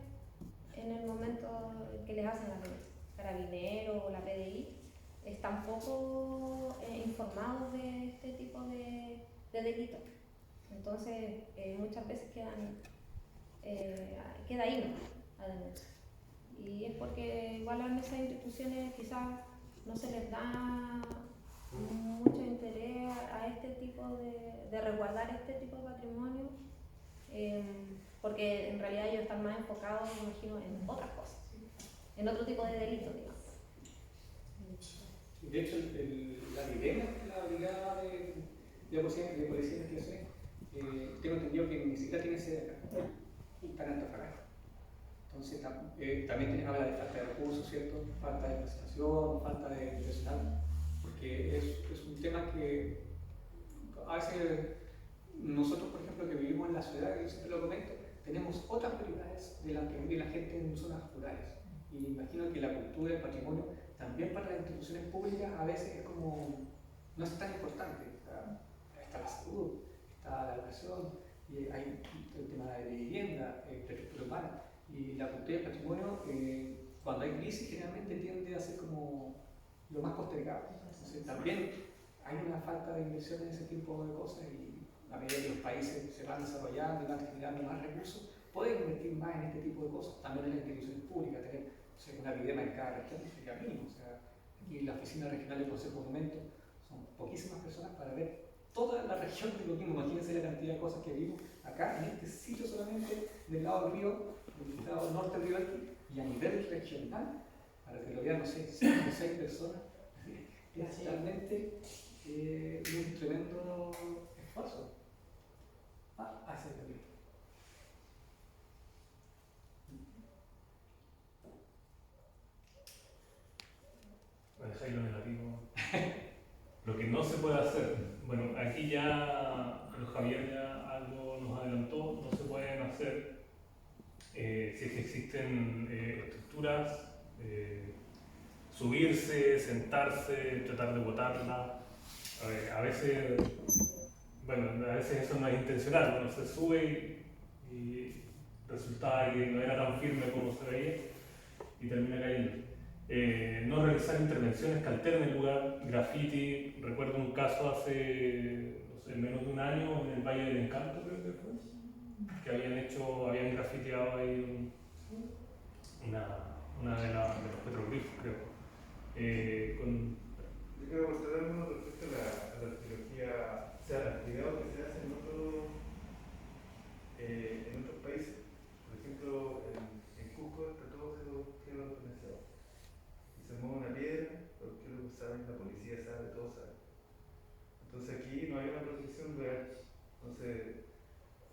en el momento que les hacen la denuncia. Carabineros o la PDI están poco informados de este tipo de delitos. Entonces, muchas veces queda ahí, ¿no?, la denuncia. Y es porque igual en esas instituciones quizás no se les da mucho interés a este tipo de resguardar este tipo de patrimonio, porque en realidad ellos están más enfocados, me imagino, en otras cosas, en otro tipo de delitos, digamos. De hecho, la BIDEMA, la Brigada de Policía de Investigaciones, tengo entendido que ni siquiera tiene sede acá, está en Antofagasta. Entonces, también tiene que hablar de falta de recursos, ¿cierto? Falta de capacitación, falta de personal, porque es un tema que a veces nosotros, por ejemplo, que vivimos en la ciudad, yo siempre lo comento, tenemos otras prioridades de las que vive la gente en zonas rurales. Y me imagino que la cultura, el patrimonio, también para las instituciones públicas a veces es como, no es tan importante. Está la salud, está la educación, y hay el tema de vivienda, infraestructura urbana. Y la cultura y el patrimonio, cuando hay crisis, generalmente tiende a ser como lo más postergado. Entonces, también hay una falta de inversión en ese tipo de cosas, y a medida que los países se van desarrollando y van generando más recursos, pueden invertir más en este tipo de cosas. también en las instituciones públicas, tener una BIDEMA en cada región sería mínimo. O sea, aquí en la Oficina Regional de Consejo Monumento son poquísimas personas para ver toda la región de Coquimbo. Imagínense la cantidad de cosas que vimos acá en este sitio solamente del lado del río, del lado norte del río Alquí, y a nivel regional, para que lo vean, no sé, 5 o 6 personas, es realmente un tremendo esfuerzo. Ese es el río. Voy a dejarlo negativo. Lo que no se puede hacer, bueno, aquí ya Javier ya algo nos adelantó, no se pueden hacer si es que existen estructuras, subirse, sentarse, tratar de botarla. A veces, bueno, a veces eso no es intencional, uno se sube y resulta que no era tan firme como se veía y termina cayendo. No realizar intervenciones que alteren el lugar, graffiti. Recuerdo un caso hace, no sé, menos de un año en el Valle del Encanto, creo que fue, que habían grafiteado ahí una de los petroglifos, creo. Yo quiero mostrar algo respecto a la arqueología, o sea, al cuidado que se hace en otros países. Por ejemplo, en Cusco está todo quedó organizado. Y se mueve una piedra, los arqueólogos saben, la policía sabe, todos saben. Entonces aquí no hay una protección real. Entonces,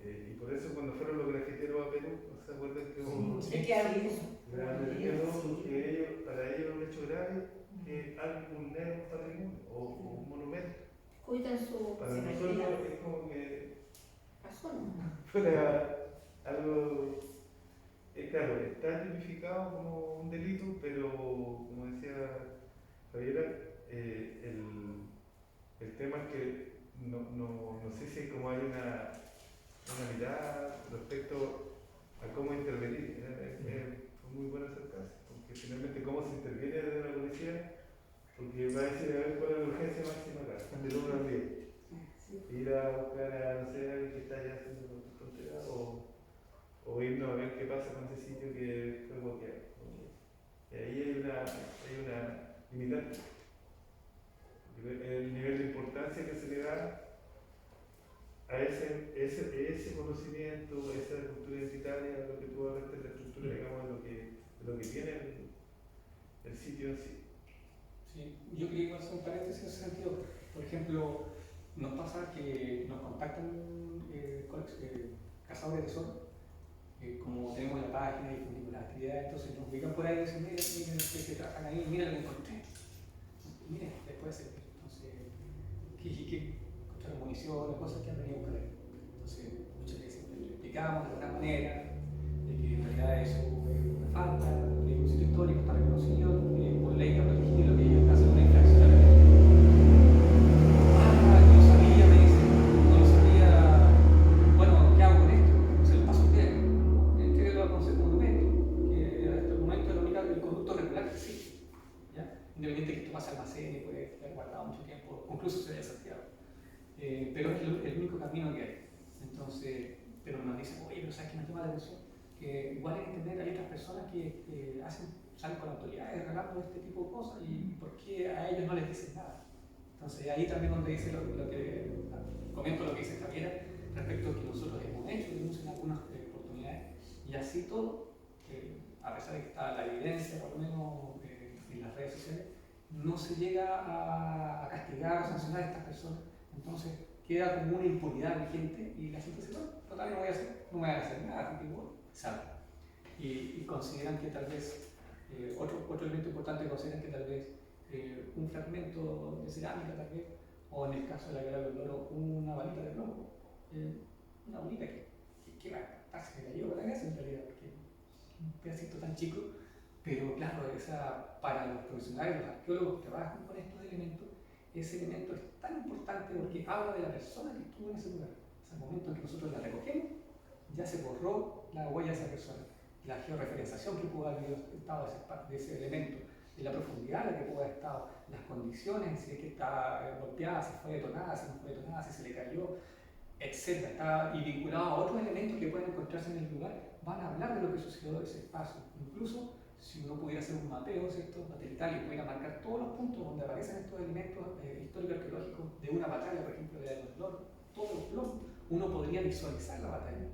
y por eso cuando fueron los grafiteros a Perú, ¿no se acuerdan que hubo? Es que hay eso. Para ellos era un hecho grave que algo vulnera un patrimonio o un monumento. Cuidan su Para nosotros es como que razón. fuera algo, claro, está tipificado como un delito, pero como decía Javiera, el tema es que no sé si como hay una mirada respecto a cómo intervenir. Fue muy bueno acercarse, porque finalmente cómo se interviene desde la policía, porque va a decir a ver cuál es la urgencia máxima acá, del 1 al 10. Ir a buscar a, no sé, alguien que está allá haciendo tonterías, o irnos a ver qué pasa con ese sitio que fue bloqueado. Y ahí hay una limitante. El nivel de importancia que se le da a ese conocimiento, esa cultura identitaria, lo que tú hablaste de la estructura, digamos, de lo que tiene el sitio en sí. Sí, yo quería hacer un paréntesis en ese sentido. Por ejemplo, nos pasa que nos contactan cazadores de tesoros, como tenemos la página y difundimos las actividades, entonces nos ubican por ahí y dicen, miren ustedes que trabajan ahí, miren lo que encontré. Miren, les puede servir. Entonces, ¿qué encontraron municiones, cosas que han venido a buscar ahí? Entonces, muchas veces le explicamos de alguna manera de que en realidad eso es una falta, guardado mucho tiempo, incluso se desafiaba. Pero es el único camino que hay. Entonces, pero nos dicen, oye, pero ¿sabes qué me llama la atención? Que igual hay que entender, hay otras personas que salen con autoridades regalando este tipo de cosas y por qué a ellos no les dicen nada. Entonces ahí también donde dice comento lo que dice Javiera respecto a que nosotros hemos hecho denuncias en algunas oportunidades y así todo, a pesar de que está la evidencia por lo menos en las redes sociales, no se llega a castigar o sancionar a estas personas. Entonces queda como una impunidad vigente y la gente dice, no, total, no voy a hacer nada, tipo, salta. Y consideran que tal vez, otro elemento importante, consideran que tal vez un fragmento de cerámica, tal vez, o en el caso de la guerra del oro, una balita de plomo, una bolita que va a estar, se me cayó para la casa en realidad, porque es un pedacito tan chico, pero claro, para los profesionales, los arqueólogos que trabajan con estos elementos, ese elemento es tan importante porque habla de la persona que estuvo en ese lugar. O sea, al momento en que nosotros la recogemos, ya se borró la huella de esa persona. La georreferenciación que pudo haber estado de ese elemento, de la profundidad en la que pudo haber estado, las condiciones, si es que está golpeada, si fue detonada, si no fue detonada, si se le cayó, etc. Y vinculado a otros elementos que pueden encontrarse en el lugar, van a hablar de lo que sucedió en ese espacio. Incluso si uno pudiera hacer un mapeo, ¿cierto?, satelital y pudiera marcar todos los puntos donde aparecen estos elementos histórico-arqueológicos de una batalla, por ejemplo, de la del Loro, todos los blocos, uno podría visualizar la batalla.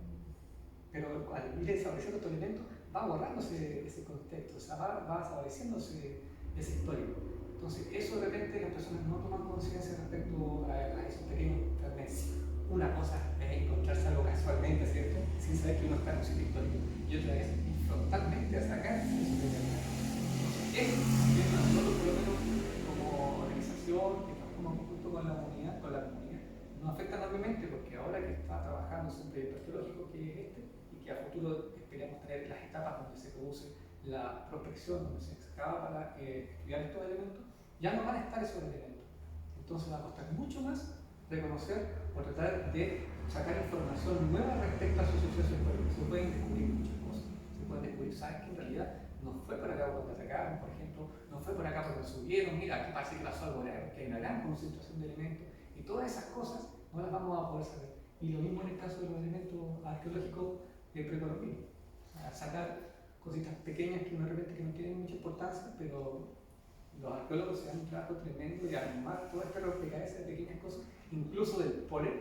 Pero al ir desapareciendo estos elementos, va borrándose ese contexto, o sea, va desapareciéndose ese histórico. Entonces, eso de repente las personas no toman conciencia respecto a esos pequeños fragmentos. Una cosa es encontrarse algo casualmente, ¿cierto?, sin saber que uno está en un sitio histórico, y otra es frontalmente a sacar esos elementos. Eso también nosotros, por lo menos como organización que trabajamos junto con la comunidad, nos afecta enormemente porque ahora que está trabajando en un proyecto arqueológico que es este, y que a futuro esperamos tener las etapas donde se produce la prospección, donde se excava para estudiar estos elementos, ya no van a estar esos elementos. Entonces va a costar mucho más reconocer o tratar de sacar información nueva respecto a su suceso histórico. Se pueden descubrir muchas cosas. Se pueden descubrir, ¿sabes?, que en realidad no fue por acá cuando atacaron, por ejemplo, no fue por acá cuando subieron, mira, aquí parece que pasó algo grave, que hay una gran concentración de elementos, y todas esas cosas no las vamos a poder saber. Y lo mismo en el caso de los elementos arqueológicos precolombinos. O sea, sacar cositas pequeñas que de repente que no tienen mucha importancia, pero los arqueólogos se dan un trabajo tremendo de armar todo este rompecabezas de pequeñas cosas, incluso del polen,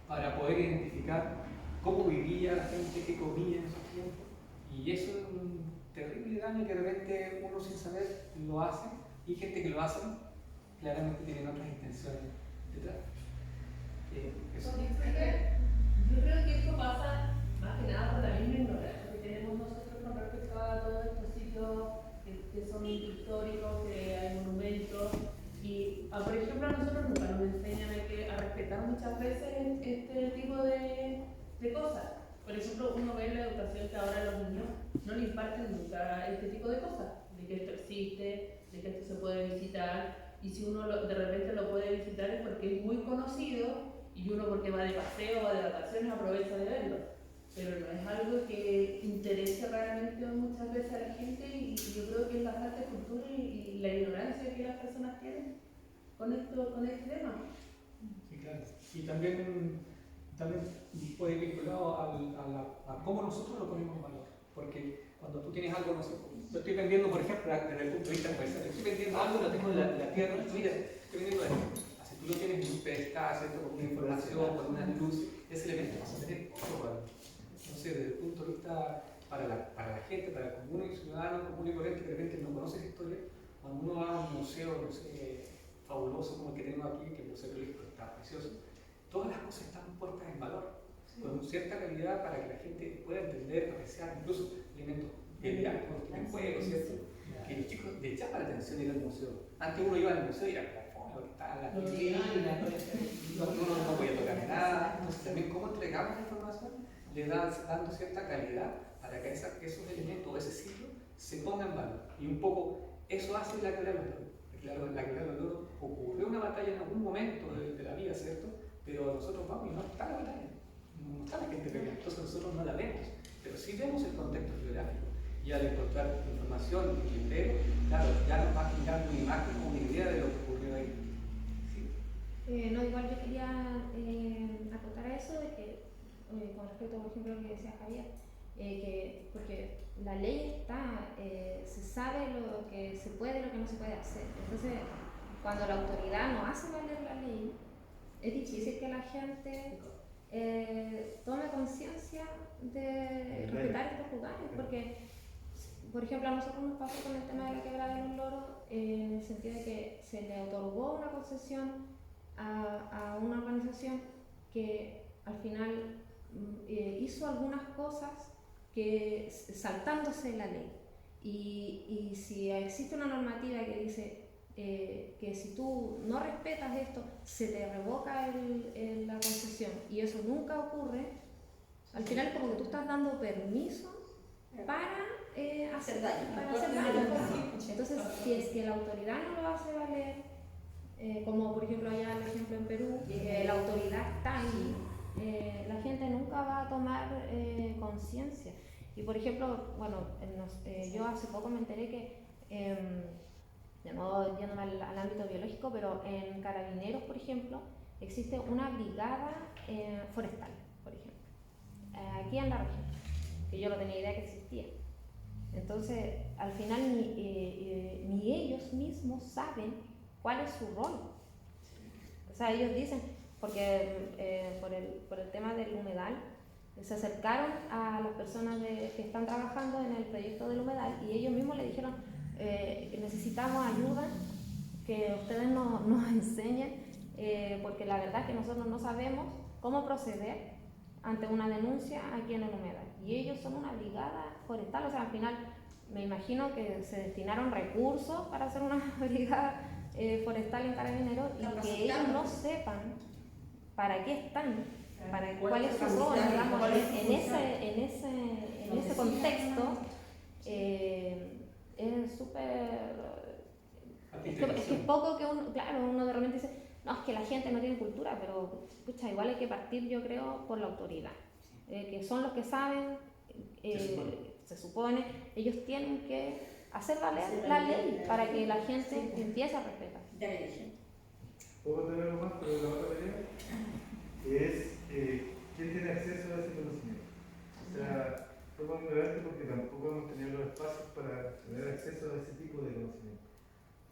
para poder identificar cómo vivía la gente, qué comía en esos tiempos. Y eso es un terrible daño que de repente uno sin saber lo hace, y gente que lo hace claramente tienen otras intenciones detrás. Yo creo que esto pasa más que nada por la misma ignorancia que tenemos nosotros con respecto a todos estos sitios que son históricos, que hay monumentos. Y, por ejemplo, a nosotros nunca nos enseñan a respetar muchas veces este tipo de cosas. Por ejemplo, uno ve en la educación que ahora a los niños no les imparten nunca este tipo de cosas, de que esto existe, de que esto se puede visitar, y si uno de repente lo puede visitar es porque es muy conocido y uno porque va de paseo o va de vacaciones aprovecha de verlo, pero no es algo que interese realmente muchas veces a la gente, y yo creo que es la falta de cultura y la ignorancia que las personas tienen con este tema. Sí, claro. Y también puede ir vinculado a cómo nosotros lo ponemos en valor. Porque cuando tú tienes algo, no sé, yo estoy vendiendo, por ejemplo, desde el punto de vista comercial, estoy vendiendo algo, lo tengo en la tierra, mira, estoy vendiendo esto. Si tú lo tienes en un pedestal, ¿cierto?, con una información, con una luz, ese elemento vas a tener otro valor. Entonces, desde el punto de vista para la gente, para el común y ciudadano, común y corriente, que de repente no conoce esa historia, cuando uno va a un museo, no sé, fabuloso como el que tenemos aquí, que el Museo Arqueológico está precioso, todas las cosas están puestas en valor, con cierta calidad para que la gente pueda entender, apreciar, incluso elementos de viaje, en juego, ¿cierto? Que los chicos les llama la atención ir al museo. Antes uno iba al museo y era como que está en la vitrina, uno no podía tocar nada. Entonces también cómo entregamos la información le da dando cierta calidad para que esos elementos o ese ciclo se pongan en valor. Y un poco eso hace la guerra del oro. Claro, la guerra del oro ocurrió una batalla en algún momento de la vida, ¿cierto? Pero nosotros vamos y no está la batalla, no está la gente peleando, entonces nosotros no la vemos, pero sí vemos el contexto geográfico. Y al encontrar información en el libro, claro, ya nos va a generar una imagen o una idea de lo que ocurrió ahí. No, igual yo quería acotar a eso de que, con respecto, por ejemplo, a lo que decía Javier, que porque la ley está, se sabe lo que se puede y lo que no se puede hacer. Entonces, cuando la autoridad no hace valer la ley, es difícil que la gente tome conciencia de respetar estos lugares, porque, por ejemplo, a nosotros nos pasó con el tema de la quebrada de los loros, en el sentido de que se le otorgó una concesión a una organización que al final hizo algunas cosas que saltándose la ley. Y si existe una normativa que dice que si tú no respetas esto, se te revoca la concesión, y eso nunca ocurre, al final como que tú estás dando permiso para hacer daño. Entonces, si es que la autoridad no lo hace valer, como por ejemplo allá el ejemplo en Perú, que la autoridad está ahí, la gente nunca va a tomar conciencia. Y por ejemplo, bueno, yo hace poco me enteré que, no yéndome al ámbito biológico, pero en Carabineros, por ejemplo, existe una brigada forestal, por ejemplo, aquí en la región, que yo no tenía idea que existía. Entonces, al final ni ellos mismos saben cuál es su rol. O sea, ellos dicen, porque por el tema del humedal, se acercaron a las personas que están trabajando en el proyecto del humedal y ellos mismos le dijeron, necesitamos ayuda, que ustedes nos enseñen, porque la verdad es que nosotros no sabemos cómo proceder ante una denuncia aquí en el humedal. Y ellos son una brigada forestal, o sea, al final me imagino que se destinaron recursos para hacer una brigada forestal en Carabineros, y que ellos no sepan para qué están, cuál es su rol, digamos, en ese contexto. Es súper... Es que es poco que uno de repente dice, no, es que la gente no tiene cultura, pero pucha, igual hay que partir, yo creo, por la autoridad, que son los que saben, se supone, ellos tienen que hacer valer la ley para que la gente empiece a respetar. ¿Puedo tener algo más? Pero la otra pelea es quién tiene acceso a ese conocimiento. O sea, somos ignorantes porque tampoco hemos tenido los espacios para tener acceso a ese tipo de conocimiento.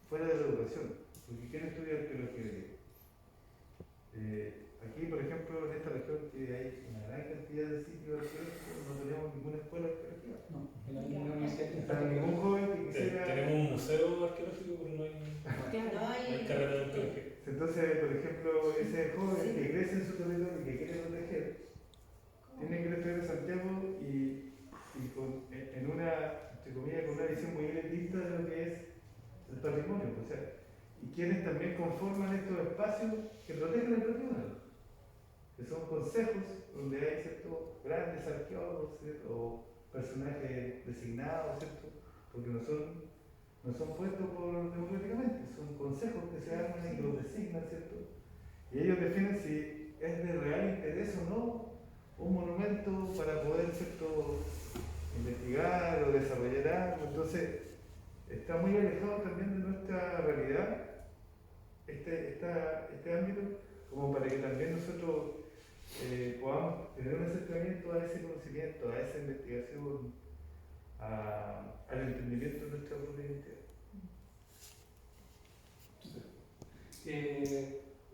Fuera de la educación, porque ¿quién estudia arqueología? Aquí, por ejemplo, en esta región que hay una gran cantidad de sitios arqueológicos, no tenemos ninguna escuela arqueológica. No, en ninguna universidad. Para ningún joven que quisiera... Tenemos un museo arqueológico, pero no hay carrera de arqueología. Entonces, por ejemplo, ese joven que crece en su territorio y que quiere proteger, tiene que ir a estudiar a Santiago y en una, entre comillas, con una visión muy elitista de lo que es el patrimonio. O sea, y quienes también conforman estos espacios que protegen el patrimonio, que son consejos donde hay ciertos grandes arqueólogos, ¿cierto? O personajes designados, ¿cierto? Porque no son puestos democráticamente, son consejos que se arman y que los designan, ¿cierto? Y ellos definen si es de real interés o no un monumento para poder, ¿cierto?, investigar o desarrollar algo. Entonces, está muy alejado también de nuestra realidad este ámbito, como para que también nosotros podamos tener un acercamiento a ese conocimiento, a esa investigación, al entendimiento de nuestra propia identidad.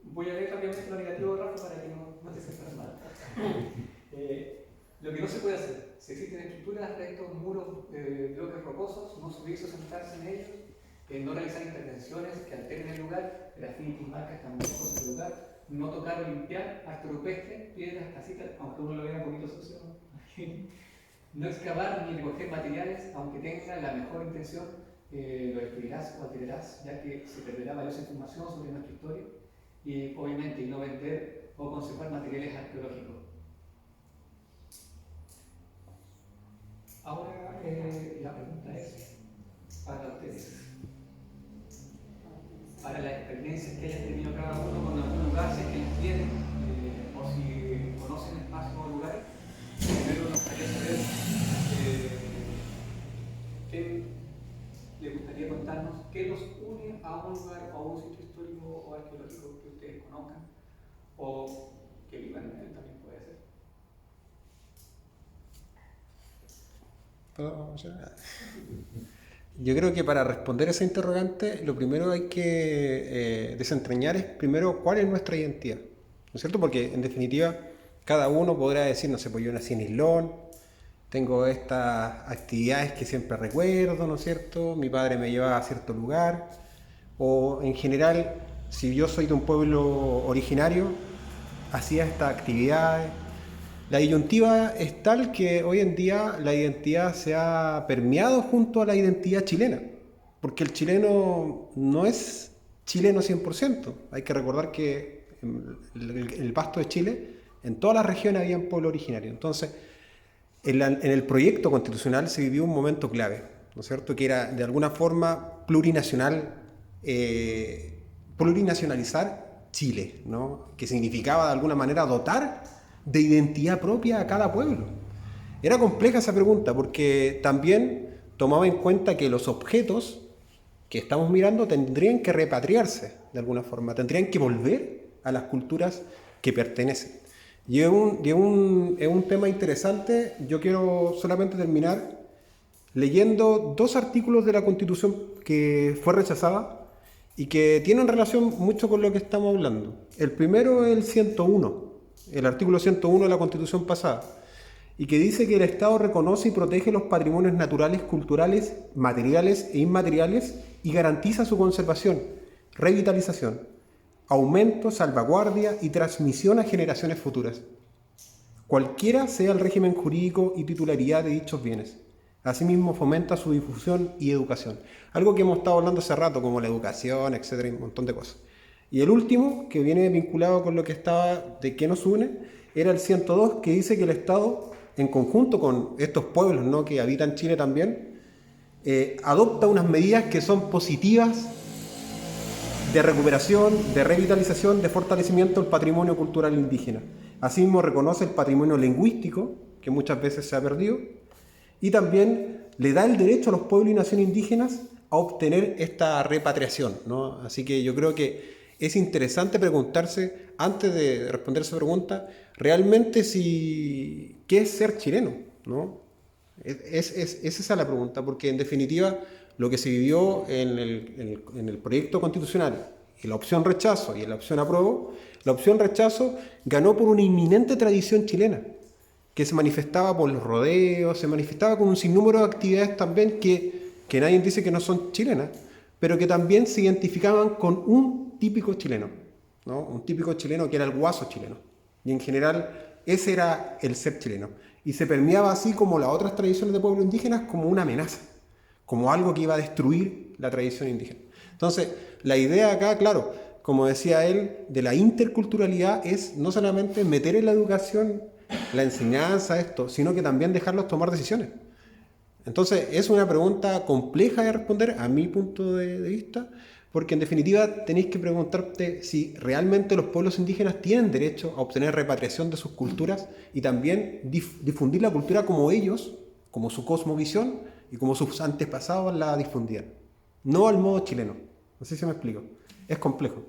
Voy a leer rápidamente lo negativo de Rafa para que no te sientas mal. Lo que no se puede hacer: si existen estructuras, restos, muros, bloques rocosos, no subirse o sentarse en ellos, no realizar intervenciones que alteren el lugar, grafitis, marcas, también cosas del lugar, no tocar o limpiar, arte rupestre, piedras, casitas, aunque uno lo vea un poquito sucio, no excavar ni recoger materiales, aunque tenga la mejor intención, lo destruirás o alterarás, ya que se perderá valiosa información sobre nuestra historia, y obviamente no vender o conservar materiales arqueológicos. Ahora la pregunta es para ustedes, para las experiencias que hayan tenido cada uno con algún lugar, si es que las tienen, o si conocen espacios o lugares. Primero nos gustaría saber qué les gustaría contarnos, qué los une a un lugar o a un sitio histórico o arqueológico. arqueológico que ustedes conozcan o que vivan en él también puede ser. ¿Puedo mencionar? Yo creo que para responder a esa interrogante, lo primero hay que desentrañar es primero cuál es nuestra identidad, ¿no es cierto? Porque en definitiva cada uno podrá decir, no sé, pues yo nací en Islón, tengo estas actividades que siempre recuerdo, ¿no es cierto? Mi padre me llevaba a cierto lugar, o en general, si yo soy de un pueblo originario, hacía estas actividades. La disyuntiva es tal que hoy en día la identidad se ha permeado junto a la identidad chilena, porque el chileno no es chileno 100%. Hay que recordar que en el pasto de Chile, en todas las regiones había un pueblo originario. Entonces, en el proyecto constitucional se vivió un momento clave, ¿no es cierto?, que era de alguna forma plurinacionalizar Chile, ¿no?, que significaba de alguna manera dotar de identidad propia a cada pueblo. Era compleja esa pregunta porque también tomaba en cuenta que los objetos que estamos mirando tendrían que repatriarse de alguna forma, tendrían que volver a las culturas que pertenecen. Y es un tema interesante. Yo quiero solamente terminar leyendo 2 artículos de la Constitución que fue rechazada y que tienen relación mucho con lo que estamos hablando. El primero es el 101. El artículo 101 de la Constitución pasada, y que dice que el Estado reconoce y protege los patrimonios naturales, culturales, materiales e inmateriales y garantiza su conservación, revitalización, aumento, salvaguardia y transmisión a generaciones futuras, cualquiera sea el régimen jurídico y titularidad de dichos bienes. Asimismo, fomenta su difusión y educación. Algo que hemos estado hablando hace rato, como la educación, etcétera, y un montón de cosas. Y el último, que viene vinculado con lo que estaba, de qué nos une, era el 102, que dice que el Estado, en conjunto con estos pueblos, ¿no?, que habitan Chile también, adopta unas medidas que son positivas de recuperación, de revitalización, de fortalecimiento del patrimonio cultural indígena. Asimismo, reconoce el patrimonio lingüístico, que muchas veces se ha perdido, y también le da el derecho a los pueblos y naciones indígenas a obtener esta repatriación, ¿no? Así que yo creo que es interesante preguntarse, antes de responder esa pregunta, realmente ¿qué es ser chileno?, ¿no? Es esa la pregunta, porque en definitiva lo que se vivió en el proyecto constitucional, y la opción rechazo y la opción apruebo, la opción rechazo ganó por una inminente tradición chilena, que se manifestaba por los rodeos, se manifestaba con un sinnúmero de actividades también que nadie dice que no son chilenas, pero que también se identificaban con un típico chileno, ¿no? Un típico chileno que era el guaso chileno. Y en general ese era el ser chileno. Y se permeaba así como las otras tradiciones de pueblos indígenas como una amenaza, como algo que iba a destruir la tradición indígena. Entonces, la idea acá, claro, como decía él, de la interculturalidad es no solamente meter en la educación, la enseñanza, esto, sino que también dejarlos tomar decisiones. Entonces, es una pregunta compleja de responder a mi punto de vista, porque en definitiva tenéis que preguntarte si realmente los pueblos indígenas tienen derecho a obtener repatriación de sus culturas y también difundir la cultura como ellos, como su cosmovisión y como sus antepasados la difundían. No al modo chileno. No sé si me explico. Es complejo.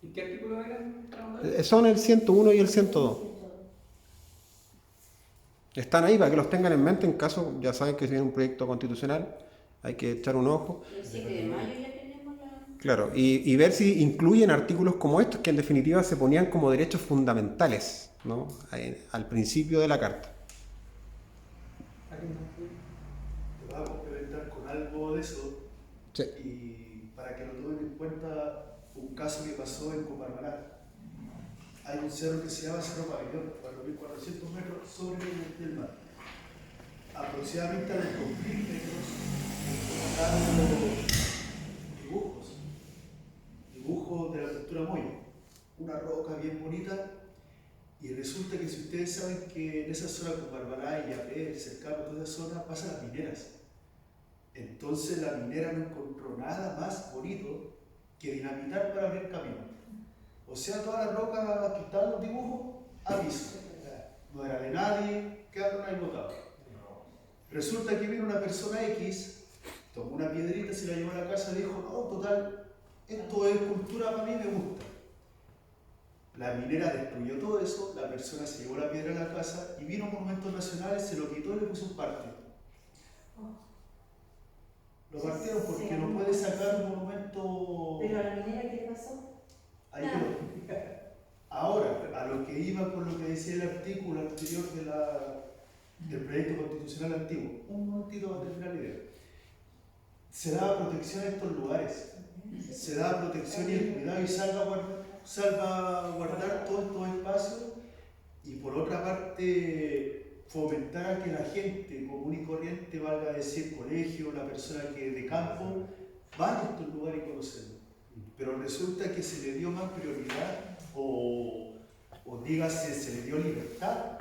¿Y qué artículos eran? Son el 101 y el 102. Están ahí para que los tengan en mente en caso, ya saben que si viene un proyecto constitucional, hay que echar un ojo. El 7 de mayo ya tenemos la... Claro, y ver si incluyen artículos como estos que en definitiva se ponían como derechos fundamentales, ¿no?, al principio de la Carta. Te vas a complementar con algo de eso. Sí. Y para que lo tomen en cuenta, un caso que pasó en Coparmalá. Hay un cerro que se llama Cerro Pabellón, 4.400 metros sobre el nivel del mar. Aproximadamente a los 2.000 metros están dibujos de la cultura moya, una roca bien bonita, y resulta que si ustedes saben que en esa zona con Barbará y Yapé, cercano a toda esa zona, pasan las mineras. Entonces la minera no encontró nada más bonito que dinamitar para abrir camino. O sea, toda la roca que está en los dibujos, aviso. No era de nadie, quedaron ahí botados. Resulta que vino una persona X, tomó una piedrita, se la llevó a la casa y dijo, no, total, esto es cultura, para mí me gusta. La minera destruyó todo eso, la persona se llevó la piedra a la casa y vino Monumentos Nacionales, se lo quitó y le puso un parte. Lo partieron porque no puede sacar un monumento. ¿Pero a la minera qué le pasó? Ahí quedó. Ahora, a lo que iba con lo que decía el artículo anterior del proyecto constitucional antiguo, un momentito para terminar la idea. Se daba protección a estos lugares, se daba protección y el cuidado y salvaguardar todos estos espacios, y por otra parte fomentar a que la gente común y corriente, valga decir colegio, la persona que de campo, vaya a estos lugares y conocerlos. Pero resulta que se le dio más prioridad o dígase, se le dio libertad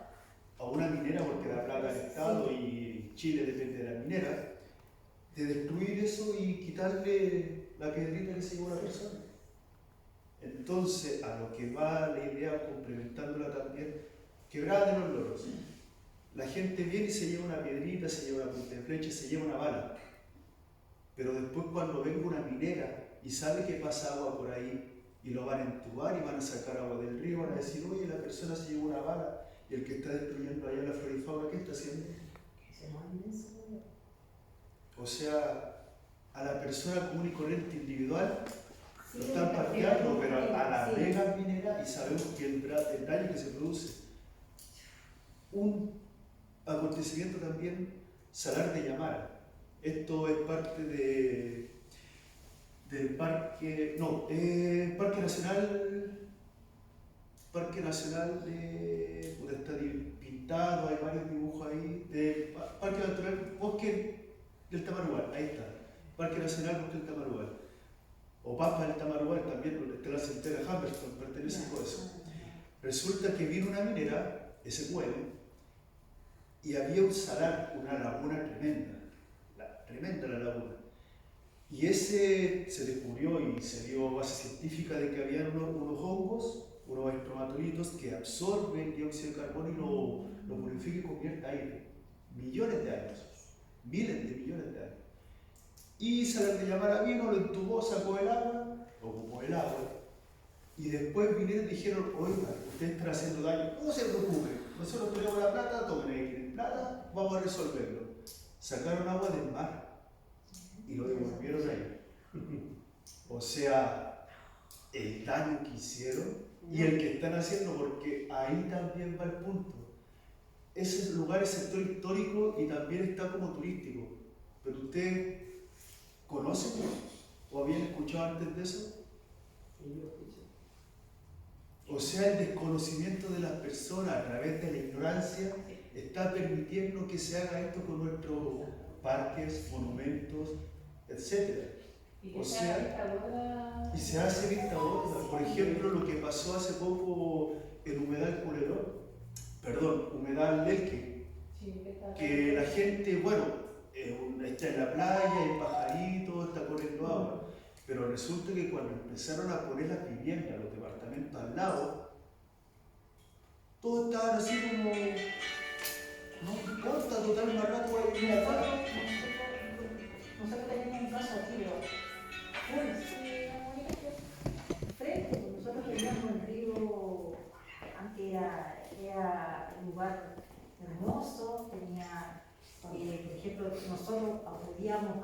a una minera, porque la plata del Estado y Chile depende de la minera, de destruir eso y quitarle la piedrita que se llevó la persona. Entonces, a lo que va la idea, complementándola también, Quebrada de los Loros. La gente viene y se lleva una piedrita, se lleva una punta de flecha, se lleva una bala. Pero después cuando venga una minera y sabe que pasa agua por ahí y lo van a entubar y van a sacar agua del río, van a decir, oye, la persona se llevó una bala y el que está destruyendo allá la flora y fauna, ¿qué está haciendo? O sea, a la persona común y corriente individual lo están parqueando, pero a la mega minera, y sabemos que el daño que se produce. Un acontecimiento también, Salar de Llamara. Esto es parte del parque, Parque Nacional de, está pintado, hay varios dibujos ahí, de Parque Natural Bosque del Tamarugal, ahí está, Parque Nacional Bosque del Tamarugal, o Pampa del Tamarugal también, donde está la centena Humberstone, pertenece a todo eso. Resulta que vino una minera, SQM, y había un salar, una laguna tremenda la laguna. Y ese se descubrió y se dio base científica de que había unos hongos, unos estromatolitos que absorben dióxido de carbono y lo purifican y convierte a aire. Millones de años, miles de millones de años. Y Salar de Llamara vino, lo entubó, sacó el agua, ocupó el agua, y después vinieron y dijeron, oiga, ustedes están haciendo daño, no se preocupen, nosotros tenemos la plata, tomen ahí, tienen plata, vamos a resolverlo. Sacaron agua del mar y lo devolvieron ahí. O sea, el daño que hicieron y el que están haciendo, porque ahí también va el punto. Ese lugar es sector histórico y también está como turístico. Pero ¿ustedes conocen o habían escuchado antes de eso? O sea, el desconocimiento de las personas a través de la ignorancia está permitiendo que se haga esto con nuestros parques, monumentos, etc. O sea, y se hace vista gorda. Por ejemplo, lo que pasó hace poco en Humedal Lelque, que la gente, bueno, está en la playa, hay pajaritos, está corriendo agua, pero resulta que cuando empezaron a poner las viviendas, los departamentos al lado, todos estaban así como, no importa, total, más rato voy a ir a acá. Nosotros tenemos un caso aquí, frente, nosotros teníamos el río, antes era un lugar hermoso, tenía, por ejemplo, nosotros acudíamos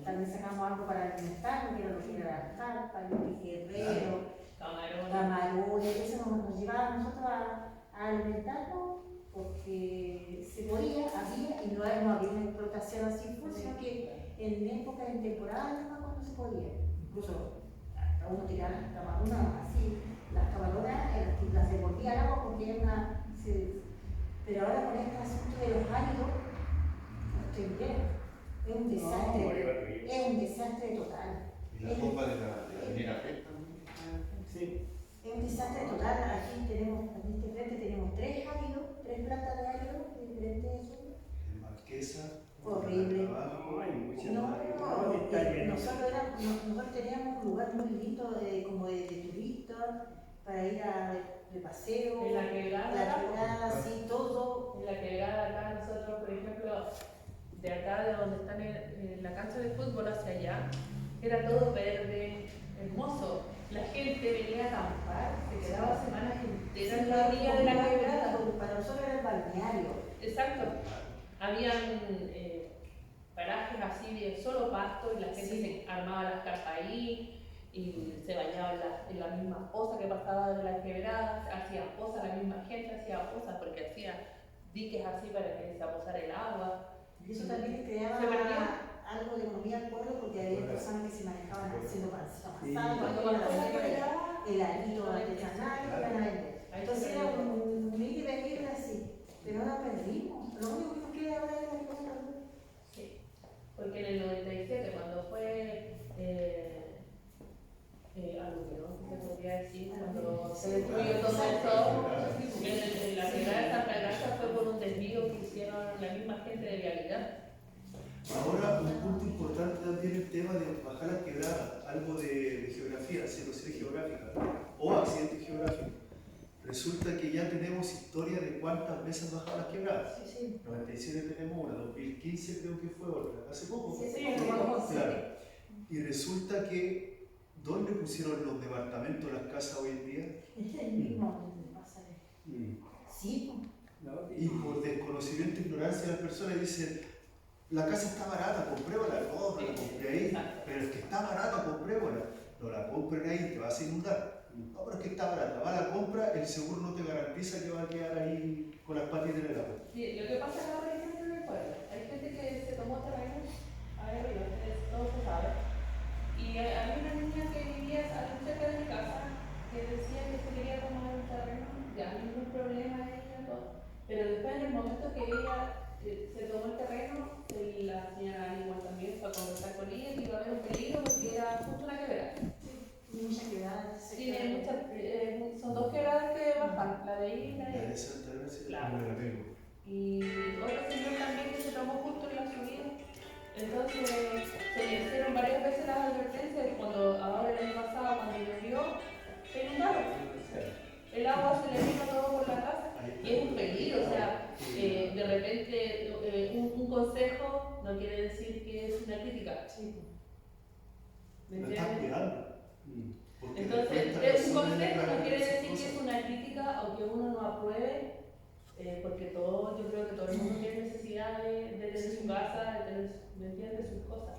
tal vez sacamos algo para alimentarnos, que era lo que era la carpa, el guerrero, camarones, eso nos llevaba a nosotros a alimentarnos, porque se podía, había, y no había una explotación así, sino que en épocas, en temporadas, no se podía. Incluso a uno tiraba las camaronas así, las camaronas las devolvía al agua porque era una. Pero ahora con este asunto de los áridos, no estoy bien. Es un desastre, es un desastre total. ¿Y la bomba de la minera afecta? Sí. Es un desastre total. Aquí tenemos, en este frente tenemos 3 áridos, 3 plantas de áridos diferentes. En Marquesa, horrible. Nosotros teníamos un lugar muy lindo como de turistas para ir de paseo. En la quebrada, sí, todo. En la quebrada acá nosotros, por ejemplo, de acá de donde están en la cancha de fútbol hacia allá, era todo verde, hermoso. la gente venía a acampar, se quedaba semanas enteras en la orilla de la quebrada. Para nosotros era el balneario. Exacto. Habían parajes así de solo pasto y la gente se armaba las carpas ahí y se bañaba en la misma poza que pasaba de la quebrada, hacía pozas, la misma gente hacía pozas porque hacía diques así para que se aposara el agua. Y eso también creaba Se perdió. algo de economía al pueblo porque había personas que se manejaban haciendo pancitos Sí. asados, cuando iban a la quebrada, el harito artesanal, que iban a vender. Entonces era un ir y venir así, pero ahora perdimos. Lo único que nos queda ahora es la quebrada. Sí, porque en el 97 cuando fue aluvión, se podría decir, cuando se destruyó todo esto, en la quebrada de Santa Gracia fue por un desvío que hicieron la misma gente de vialidad. Ahora, un punto importante también el tema de bajar las quebradas, algo de geografía, situación geográfica o accidente geográfico. Resulta que ya tenemos historia de cuántas veces han bajado las quebradas. Sí. 97 tenemos una, 2015 creo que fue otra, hace poco. Sí, Claro. Y resulta que, ¿dónde pusieron los departamentos, las casas hoy en día? Es el mismo que pasa. Sí, No, Y por desconocimiento e ignorancia de las personas dicen, la casa está barata, comprémosla, no, no la compré ahí, pero es que está barata, comprémosla, no la compren ahí, te vas a inundar. No, pero es que está barata, va a la compra, el seguro no te garantiza que va a quedar ahí con las patitas en el agua. Sí, lo que pasa es que ahora hay gente en el pueblo, hay gente que se tomó terrenos arriba, todo se sabe. Y había una niña que vivía cerca de mi casa que decía que se quería tomar un terreno, ya ningún problema ella, todo. Pero después en el momento que ella se tomó el terreno, la señora igual también fue a conversar con ella que iba a haber un peligro porque era justo una quebrada. muchas quebradas. Tiene muchas, son dos quebradas que bajan, la de ahí y la de La ahí. de Santa Gracia. Claro. Y otro señor también que se tomó justo en la subida. Entonces se le hicieron varias veces las advertencias cuando ahora el año pasado cuando llovió se inundaron. El agua se le vino todo por la casa y es un peligro, o sea, de repente un consejo no quiere decir que es una crítica. ¿Me La están entiendes? cuidando. Porque Entonces, después esta un persona consejo no quiere esas decir que es cosas. una crítica o que uno no apruebe, porque todo, yo creo que todo el mundo tiene necesidad de tener su casa, de tener, ¿me entiendes? Sus cosas.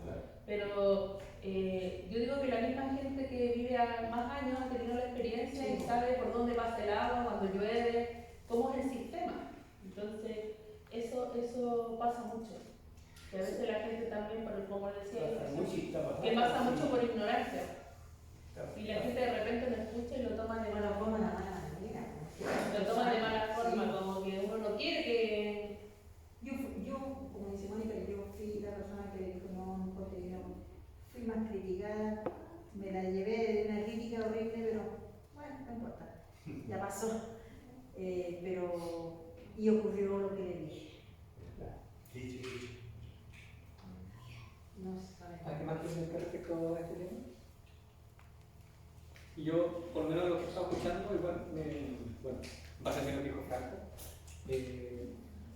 Pero yo digo que la misma gente que vive más años ha tenido la experiencia y sabe por dónde pasa el agua, cuando llueve, cómo es el sistema. Entonces, eso pasa mucho. Que a veces la gente también, como decía, que pasa mucho por ignorancia. Y la gente de repente lo escucha y lo toma de mala forma. Lo toma de mala forma, como que uno no quiere que... Yo, como dice Mónica, yo fui la persona que dijo no, porque yo fui más criticada, me la llevé de una crítica horrible, pero bueno, no importa, ya pasó. Y ocurrió lo que le dije. No sé. ¿Alguien más quiere comentar respecto a este tema? Y yo, por lo menos lo que he estado escuchando, igual, bueno, base en lo que dijo Franco,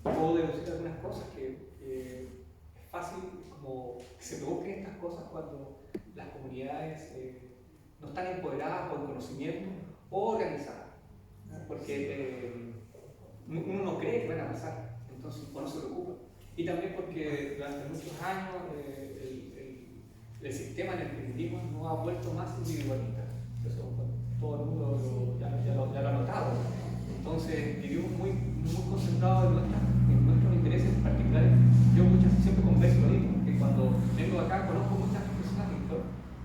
puedo deducir algunas cosas que es fácil como que se provoquen estas cosas cuando las comunidades no están empoderadas por conocimiento o organizadas, ¿no? Porque uno no cree que van a pasar, entonces no se preocupa. Y también porque durante muchos años el sistema en el que vivimos no ha vuelto más individualista. Eso todo el mundo ya lo ha notado. Entonces vivimos muy concentrados en nuestros intereses particulares. Yo siempre converso lo mismo, que cuando vengo acá conozco muchas personas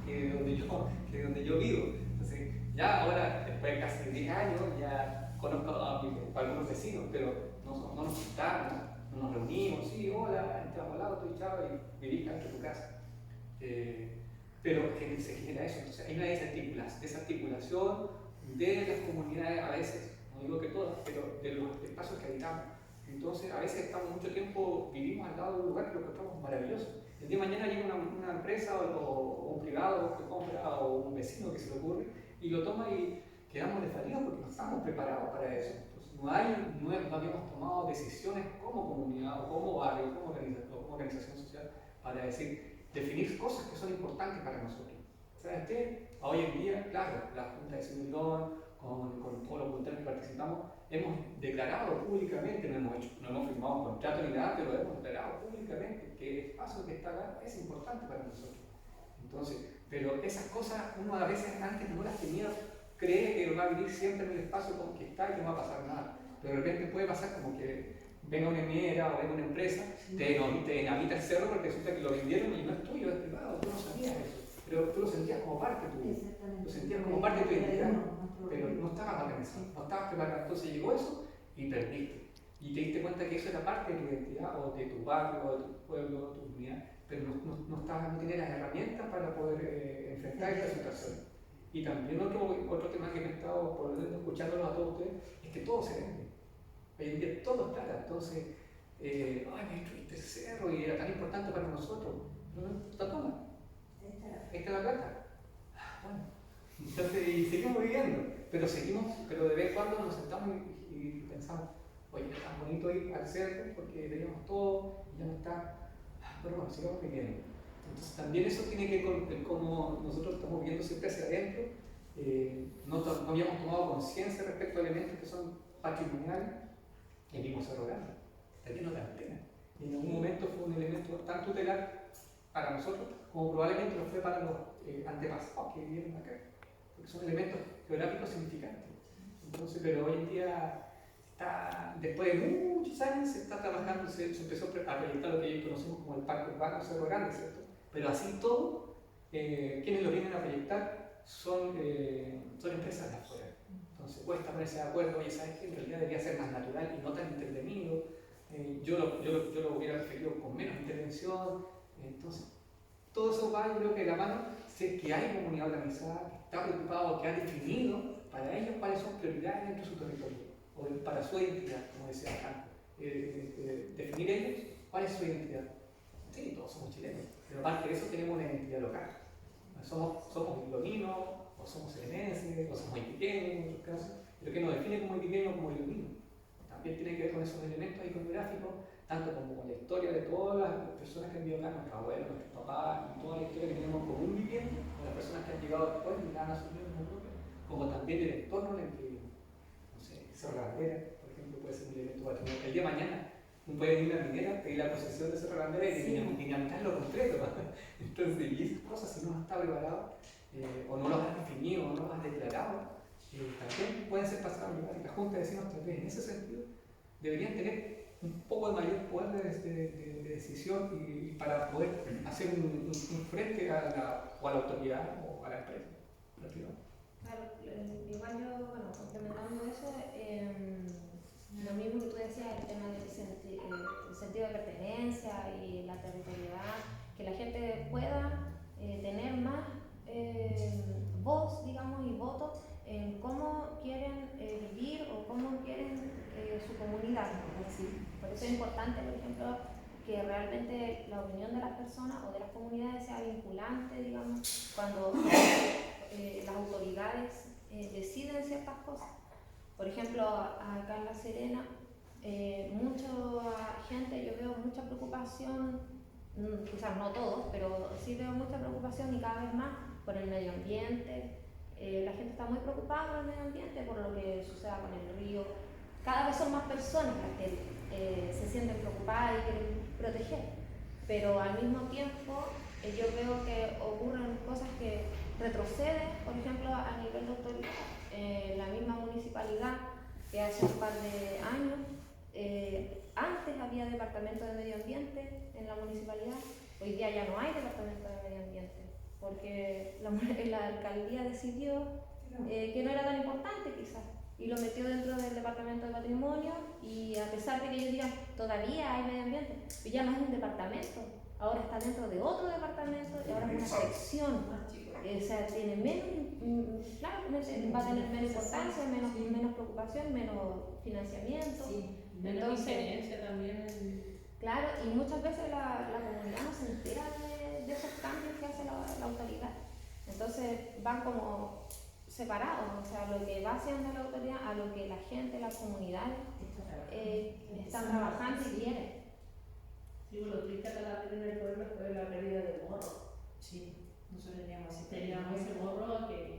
de donde yo vivo. Entonces ya ahora, después de casi 10 años, ya conozco a algunos vecinos, pero no nos juntamos, no nos reunimos, sí, hola, entramos al auto y chao, y vivís dentro de tu casa. Pero que se genera eso, entonces hay una desarticulación de las comunidades, a veces, no digo que todas, pero de los espacios que habitamos. Entonces a veces estamos mucho tiempo, vivimos al lado de un lugar que lo encontramos maravilloso. El día de mañana llega una empresa o un privado que compra o un vecino que se le ocurre y lo toma y quedamos desvalidos porque no estamos preparados para eso. Entonces, no habíamos tomado decisiones como comunidad o como barrio, como organización social para definir cosas que son importantes para nosotros. ¿Sabes qué? Hoy en día, claro, la Junta de Seguridad, con todos los voluntarios que participamos, hemos declarado públicamente, no hemos firmado un contrato ni nada, pero hemos declarado públicamente que el espacio que está acá es importante para nosotros. Entonces, pero esas cosas uno a veces antes no las tenía, cree que va a vivir siempre en el espacio con que está y que no va a pasar nada. Pero de repente puede pasar como que venga una minera o venga una empresa, te inhabita el cerro porque resulta que lo vendieron y no es tuyo, es privado, tú no sabías eso. Pero tú lo sentías como parte tuya, lo sentías como parte de tu identidad, pero no estabas organizado, no estabas preparado. Entonces llegó eso y perdiste. Y te diste cuenta que eso era parte de tu identidad, o de tu barrio, o de tu pueblo, o de tu comunidad, pero no tenías las herramientas para poder enfrentar esta situación. Y también otro tema que me he estado por escuchándolo a todos ustedes es que todo se vende. Hoy en día todo es plata. Entonces, me destruiste el cerro y era tan importante para nosotros. No, toma. Esta es la plata. Bueno, entonces, y seguimos viviendo, pero de vez en cuando nos sentamos y pensamos, oye, es tan bonito ir al cerro porque teníamos todo y ya no está. Pero bueno, sigamos viviendo. Entonces, también eso tiene que ver con cómo nosotros estamos viendo siempre hacia adentro. No habíamos tomado conciencia respecto a elementos que son patrimoniales. El mismo Cerro Grande está lleno de antenas. Y en algún momento fue un elemento tan tutelar para nosotros como probablemente lo fue para los antepasados que vivieron acá, porque son elementos geográficos significantes. Entonces, pero hoy en día, después de muchos años, se está trabajando, se empezó a proyectar lo que hoy conocemos como el Parque Urbano Cerro Grande, ¿cierto? Pero así todo, quienes lo vienen a proyectar son empresas de afuera. Entonces cuesta ponerse de acuerdo, oye, ¿sabes qué? En realidad debería ser más natural y no tan entretenido. Yo lo hubiera preferido con menos intervención. Entonces, todo eso va, yo creo que de la mano, sé que hay comunidad organizada, que está preocupado, que ha definido para ellos cuáles son prioridades dentro de su territorio, o para su identidad, como decía Franco. Definir ellos cuál es su identidad. Sí, todos somos chilenos, pero aparte de eso tenemos una identidad local. Somos iloninos, o somos serenenses, o somos iquiqueños en muchos casos, pero que nos define como iquiqueño o como ilonino. También tiene que ver con esos elementos iconográficos, tanto como con la historia de todas las personas que han vivido acá, nuestros abuelos, nuestros papás, y toda la historia que tenemos en común viviendo, con las personas que han llegado después y han asumido en Europa, como también el entorno en el que vivimos. No sé, Cerro Bandera, por ejemplo, puede ser un elemento patrimonial. El día de mañana, uno puede venir a una minera, pedir la posesión de Cerro Bandera y dinamitarlo completo. Entonces, y esas cosas, si uno no está preparado, o no los has definido, o no los has declarado, también pueden ser pasadas a lugar. Y la Junta de Vecinos, tal vez en ese sentido, deberían tener un poco de mayor poder de decisión y para poder hacer un frente a la autoridad o a la empresa. Claro, igual yo, bueno, complementando eso, lo mismo que tú decías, el tema del sentido de pertenencia y la territorialidad, que la gente pueda tener más voz, digamos, y voto en cómo quieren vivir o cómo quieren su comunidad, ¿no? Sí. Por eso es importante, por ejemplo, que realmente la opinión de las personas o de las comunidades sea vinculante, digamos, cuando las autoridades deciden ciertas cosas. Por ejemplo, acá en La Serena, mucha gente, yo veo mucha preocupación, quizás no todos, pero sí veo mucha preocupación y cada vez más por el medio ambiente. La gente está muy preocupada por el medio ambiente, por lo que suceda con el río. Cada vez son más personas las que se sienten preocupadas y quieren proteger, pero al mismo tiempo yo veo que ocurren cosas que retroceden, por ejemplo, a nivel de autoridad. La misma municipalidad, que hace un par de años, antes había departamento de medio ambiente en la municipalidad, hoy día ya no hay departamento de medio ambiente, porque la alcaldía decidió que no era tan importante quizás, y lo metió dentro del departamento de patrimonio, y a pesar de que ellos digan todavía hay medio ambiente, pero ya no es un departamento, ahora está dentro de otro departamento y ahora es una sección, o sea, tiene menos, claro, va a tener menos importancia, menos preocupación, menos financiamiento. Sí, entonces, injerencia también. Claro, y muchas veces la comunidad no se entera de esos cambios que hace la autoridad. Entonces van como separados, o sea, lo que va haciendo la autoridad a lo que la gente, las comunidades están trabajando y quieren. Sí, lo triste que la en el pueblo fue la pérdida de morro. Sí. Nosotros teníamos ese morro que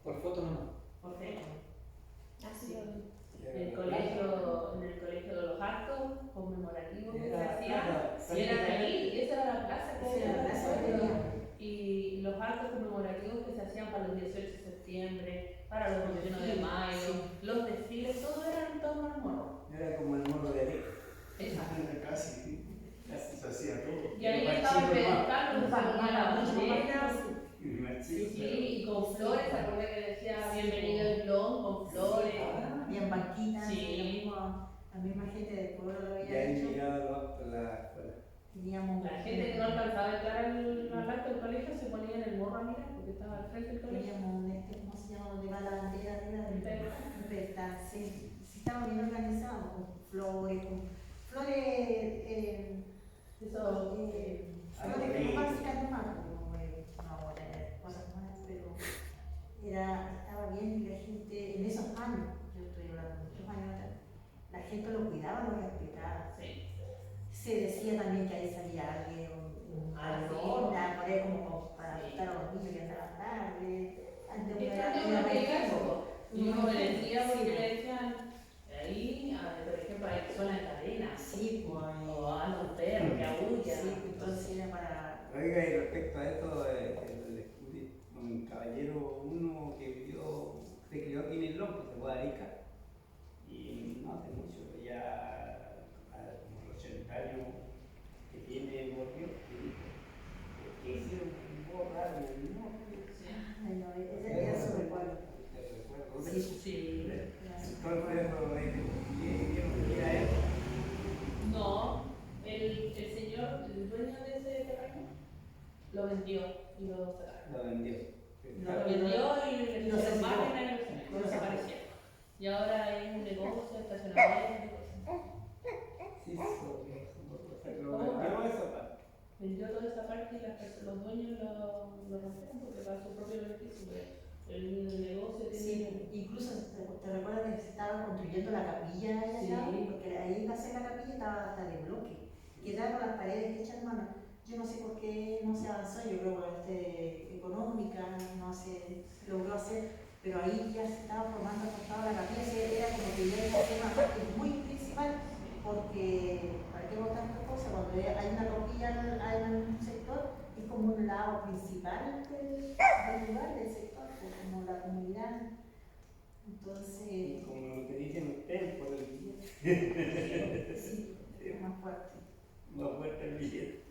Por foto no. por teléfono. Así En el colegio de los actos conmemorativos que se hacían, y era ahí, esa era la plaza que Esa era la plaza que teníamos. y los actos conmemorativos que se hacían para los 18 de septiembre, para los 21 de mayo, los desfiles, todo era en torno al morro. Era como el morro de Arica. Exacto. Casi se hacía todo. Y ahí estaba el pedestal donde se ponía la bandera. Sí, Sí, y con flores, ¿se acuerdan que decía bienvenido el blog con flores? Habían banquitas, Sí. la misma gente del pueblo lo Y había ahí hecho. llegaba la escuela. Teníamos La gente que no alcanzaba a entrar al acto del colegio se ponía en el morro a mirar porque estaba al frente del colegio. teníamos ¿cómo se llama? Donde va la bandera de la El pedestal. el pedestal, sí. Sí, estaba bien organizado, con flores, Eso, flores que no parecían nomás, no, cosas más, pero estaba bien y la gente, en esos años, yo estoy hablando de muchos años atrás, la gente lo cuidaba, lo respetaba. sí. Se decía también que ahí salía alguien, un ladrón, por ahí como para asustar a los niños que andaban tarde. Antes Esto era- es era lo que muy era poco. eso. Y uno me decía porque Sí. le decían, ahí, por ejemplo, hay personas en cadena, Sí, pues. o anda un perro que aúlla. Sí, entonces era para. Oiga, y respecto a esto, un caballero, uno que se crió aquí en el Lompo, se fue a Arica, y no hace mucho, ya como los 80 años que tiene, volvió, y dijo, ¿qué hicieron un borrar en el norte? Ay, no, ese era su recuerdo. Sí, Sí. entonces, ¿qué era eso? No, el señor, el dueño de ese terreno, lo vendió y lo sacaron. Lo vendió. Lo vendió y le No sé pusieron si máquinas y lo desapareció. Y ahora es un negocio, estacionamiento. Sí, lo vendió esa parte. Vendió toda esa parte y los dueños lo rompieron porque para su propio beneficio. El negocio tiene. Sí, incluso te recuerdas que se estaba construyendo la capilla allá, Sí. porque ahí va a ser la capilla, estaba hasta de bloque. Quedaron las paredes hechas, hermano. Yo no sé por qué no se avanzó, yo creo que económica no se logró hacer, pero ahí ya se estaba formando acostado la capilla, era como que ya iba a ser una parte muy principal, porque para qué botar tantas cosas, cuando hay una capilla en un sector, es como un lado principal del lugar, del sector, pues, como la comunidad. Entonces, Como lo que dicen ustedes, por el billete. sí, es más fuerte. Más fuerte el billete.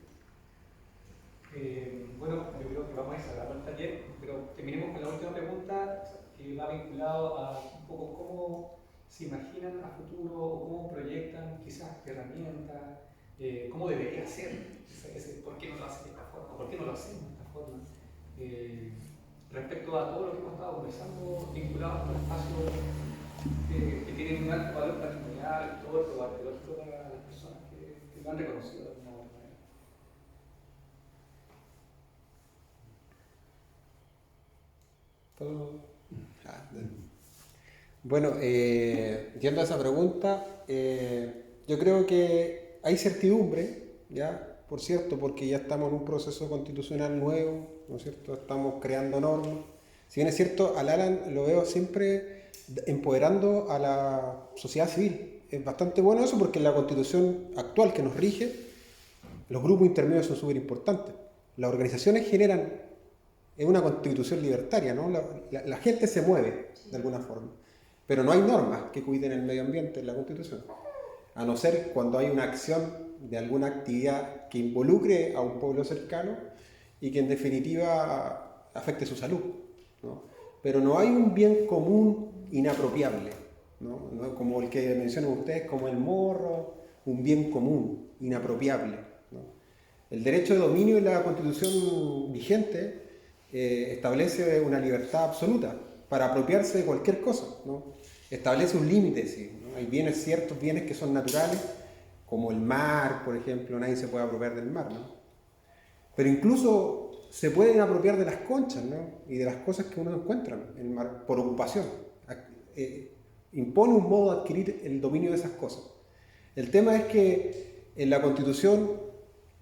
Bueno, yo creo que vamos a ir cerrando el taller, pero terminemos con la última pregunta que va vinculado a un poco cómo se imaginan a futuro o cómo proyectan quizás herramientas, cómo debería ser, por qué no lo hacen de esta forma, por qué no lo hacemos de esta forma, respecto a todo lo que hemos estado conversando vinculado a estos espacios que tienen un alto valor patrimonial, todo el valor para las personas que lo han reconocido de alguna u otra manera. Bueno, yendo a esa pregunta, yo creo que hay certidumbre, ¿ya? Por cierto, porque ya estamos en un proceso constitucional nuevo, ¿no es cierto? Estamos creando normas. Si bien es cierto, al Alan lo veo siempre empoderando a la sociedad civil. Es bastante bueno eso porque en la constitución actual que nos rige, los grupos intermedios son súper importantes. Las organizaciones generan, es una constitución libertaria, ¿no? La gente se mueve de alguna forma, pero no hay normas que cuiden el medio ambiente en la constitución, a no ser cuando hay una acción de alguna actividad que involucre a un pueblo cercano y que en definitiva afecte su salud, ¿no? Pero no hay un bien común inapropiable, ¿no? No como el que mencionan ustedes, como el morro, un bien común inapropiable, ¿no? El derecho de dominio en la constitución vigente establece una libertad absoluta para apropiarse de cualquier cosa, ¿no? Establece un límite, sí, ¿no? Hay bienes, ciertos bienes que son naturales, como el mar, por ejemplo, nadie se puede apropiar del mar, ¿no? Pero incluso se pueden apropiar de las conchas, ¿no? Y de las cosas que uno encuentra en el mar, por ocupación. Impone un modo de adquirir el dominio de esas cosas. El tema es que en la Constitución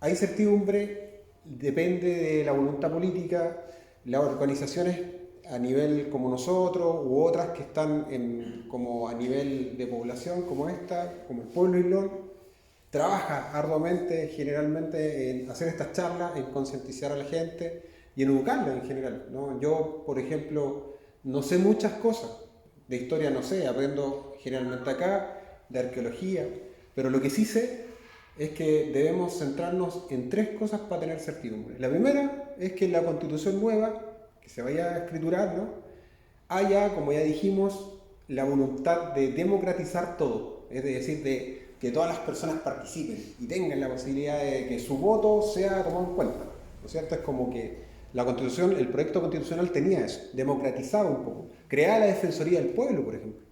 hay certidumbre, depende de la voluntad política, las organizaciones a nivel como nosotros u otras que están como a nivel de población como esta, como el pueblo Islón, trabaja arduamente generalmente en hacer estas charlas, en concientizar a la gente y en educarla en general, ¿no? Yo, por ejemplo, no sé muchas cosas, de historia no sé, aprendo generalmente acá, de arqueología, pero lo que sí sé es que debemos centrarnos en 3 cosas para tener certidumbre. La primera es que en la constitución nueva, que se vaya a escriturar, ¿no?, haya, como ya dijimos, la voluntad de democratizar todo, es decir, de que todas las personas participen y tengan la posibilidad de que su voto sea tomado en cuenta, ¿no es cierto? Es como que la constitución, el proyecto constitucional tenía eso, democratizaba un poco, creaba la defensoría del pueblo, por ejemplo,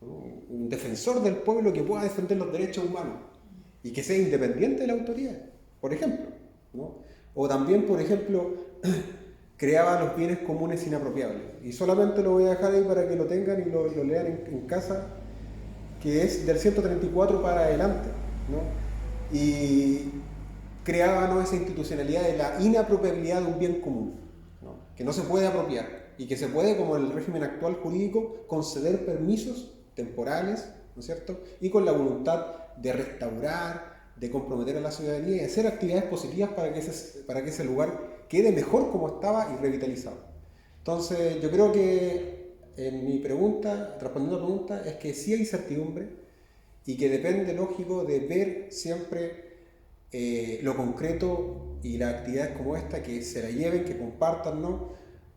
¿no? Un defensor del pueblo que pueda defender los derechos humanos y que sea independiente de la autoridad, por ejemplo, ¿no? O también, por ejemplo, creaba los bienes comunes inapropiables. Y solamente lo voy a dejar ahí para que lo tengan y lo lean en casa, que es del 134 para adelante, ¿no? Y creaba, ¿no?, esa institucionalidad de la inapropiabilidad de un bien común, ¿no?, que no se puede apropiar y que se puede, como en el régimen actual jurídico, conceder permisos temporales, ¿no es cierto?, y con la voluntad de restaurar, de comprometer a la ciudadanía y hacer actividades positivas para que ese lugar quede mejor como estaba y revitalizado. Entonces, yo creo que en mi pregunta, respondiendo a la pregunta, es que sí hay certidumbre y que depende, lógico, de ver siempre lo concreto y las actividades como esta que se la lleven, que compartan, ¿no?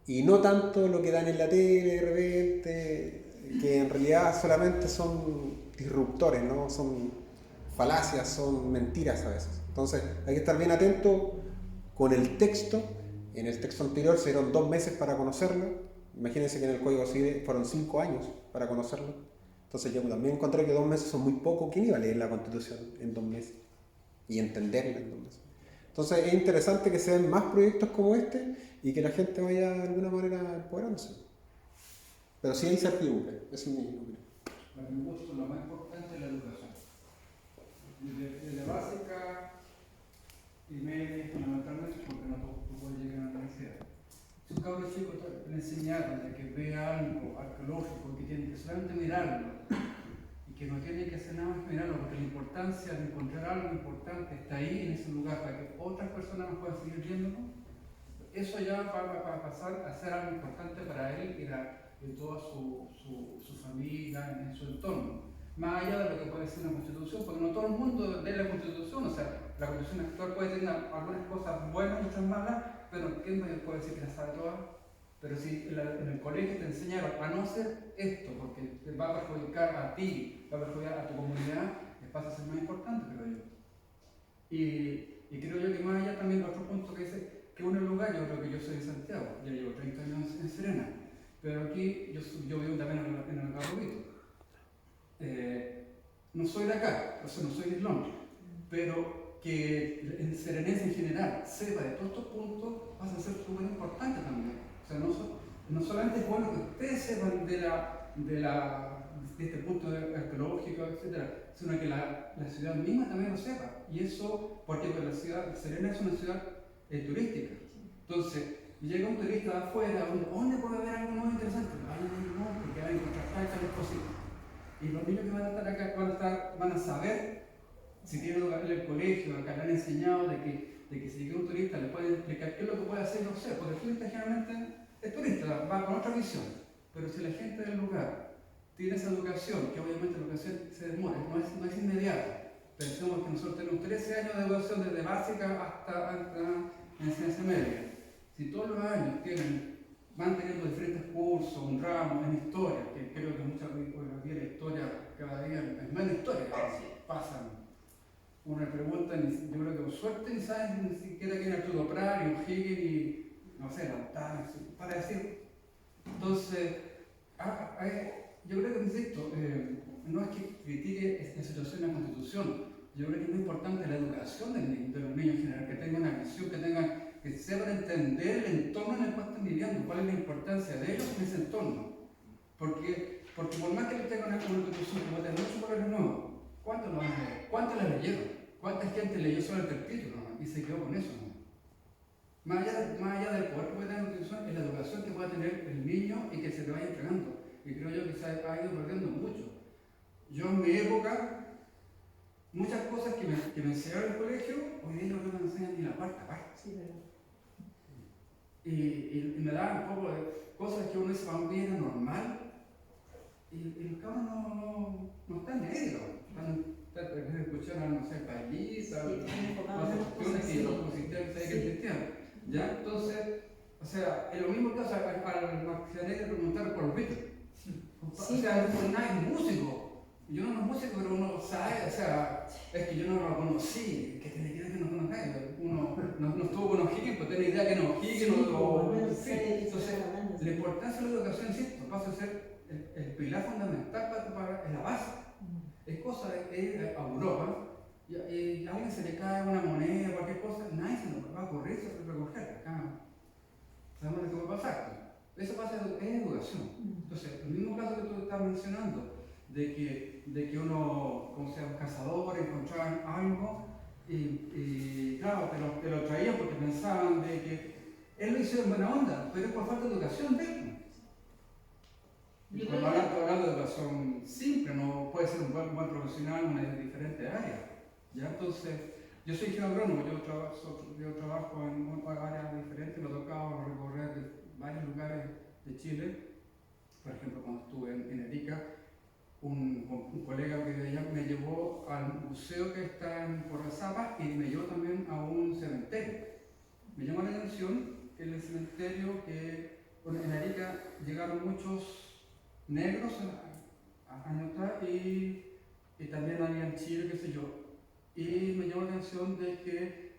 Y no tanto lo que dan en la tele de repente, que en realidad solamente son disruptores, ¿no? Son falacias, son mentiras a veces. Entonces hay que estar bien atento con el texto. En el texto anterior se dieron 2 meses para conocerlo. Imagínense que en el Código Civil fueron 5 años para conocerlo. Entonces yo también encontré que 2 meses son muy poco. ¿Quién iba a leer la Constitución en 2 meses? Y entenderla en 2 meses. Entonces es interesante que se den más proyectos como este y que la gente vaya de alguna manera empoderándose. Pero sí hay certidumbre, eso es mi opinión. Para mi gusto, lo más importante es la educación. Desde básica y media, fundamentalmente, porque no todo puede llegar a la universidad. Si un cabro chico le enseñaron de que vea algo arqueológico, que tiene que solamente mirarlo, y que no tiene que hacer nada más que mirarlo, porque la importancia de encontrar algo importante está ahí, en ese lugar, para que otras personas puedan seguir viéndolo, eso ya va a pasar a ser algo importante para él y de toda su familia, en su entorno. Más allá de lo que puede ser una constitución, porque no todo el mundo lee la constitución, o sea, la constitución actual puede tener algunas cosas buenas y otras malas, pero ¿quién puede decir que las sabe todas? Pero si en el colegio te enseñaron a no hacer esto, porque te va a perjudicar a ti, va a perjudicar a tu comunidad, pasa a ser más importante, creo yo. Y creo yo que más allá también el otro punto que dice que uno es lugar, yo creo que yo soy de Santiago, ya llevo 30 años en Serena, pero aquí yo vivo también en el Garrobito. No soy de acá, o sea, no soy de Islón, pero que el serenense en general sepa de todos estos puntos pasa a ser súper importante también. O sea, no solamente es bueno que ustedes sepan de este punto arqueológico, etcétera, sino que la ciudad misma también lo sepa. Y eso, porque la ciudad Serena es una ciudad turística. Entonces, llega un turista de afuera, ¿dónde puede haber algo muy interesante? No, porque van a encontrar tales cositas. Y los niños que van a estar acá van a saber, si tienen el colegio, acá le han enseñado de que si llega un turista le pueden explicar qué es lo que puede hacer, no sé, porque el turista generalmente es turista, va con otra visión. Pero si la gente del lugar tiene esa educación, que obviamente la educación se demora, no es inmediata. Pensemos que nosotros tenemos 13 años de educación desde básica hasta enseñanza media. Si todos los años van teniendo diferentes cursos, un ramo en historia, que creo que muchas veces la historia cada día es menos historia, pasan. Una pregunta, yo creo que con suerte ni saben ni siquiera quién es Arturo Prat, y O'Higgins, y no sé, Lautaro, para decir. Entonces, yo creo que, insisto, no es que critique la situación de la Constitución, yo creo que es muy importante la educación de los niños en general, que tengan una visión, que sepan entender el entorno en el cual están viviendo, cuál es la importancia de ellos en ese entorno. Porque por más que le tengan una Constitución que voten mucho por el nuevo, ¿cuántos lo van a leer? ¿Cuántos la leyeron? ¿Cuánta gente leyó solo el título, ¿no? Y se quedó con eso, ¿no? Más allá del poder que puede tener la institución, es la educación que puede tener el niño y que se le vaya entregando. Y creo yo que se ha ido perdiendo mucho. Yo en mi época, muchas cosas que me enseñaron en el colegio, hoy día no me enseñan ni la cuarta parte. Sí, verdad. Y me daban un poco de cosas que uno dice para mí era normal. Y los cabros no están en ello. Están escuchando, no sé, payisas, cosas que los positivos que existían. ¿Ya? Entonces, o sea, es lo mismo que hace al Maxianete preguntar por los Beatles. O sea, nadie es músico. Yo no soy músico, pero uno sabe, o sea, es que yo no lo conocí, que tiene que ver que no conozca. Uno no estuvo con O'Higgins, pero tiene idea que no O'Higgins. Entonces, la importancia de la educación, insisto, pasa a ser el pilar fundamental para la base. Es cosa de ir a Europa y a alguien se le cae una moneda, cualquier cosa, nadie se nos va a correr, se va a recoger. Acá sabemos lo que va a pasar. Eso pasa en educación. Entonces, el mismo caso que tú estás mencionando, de que uno, como sea, cazador, encontraban algo y claro, te lo traían porque pensaban de que él lo hizo en buena onda, pero es por falta de educación de él. Hablando de educación simple, no puede ser un buen profesional en una diferente área. ¿Ya? Entonces, yo soy ingeniero agrónomo, yo trabajo en áreas diferentes, me ha tocado recorrer varios lugares de Chile. Por ejemplo, cuando estuve en Arica, un colega que de allá me llevó al museo que está en Porrazapa y me llevó también a un cementerio. Me llamó la atención que en el cementerio que en Arica llegaron muchos negros años atrás y también había en Chile, qué sé yo. Y me llamó la atención de que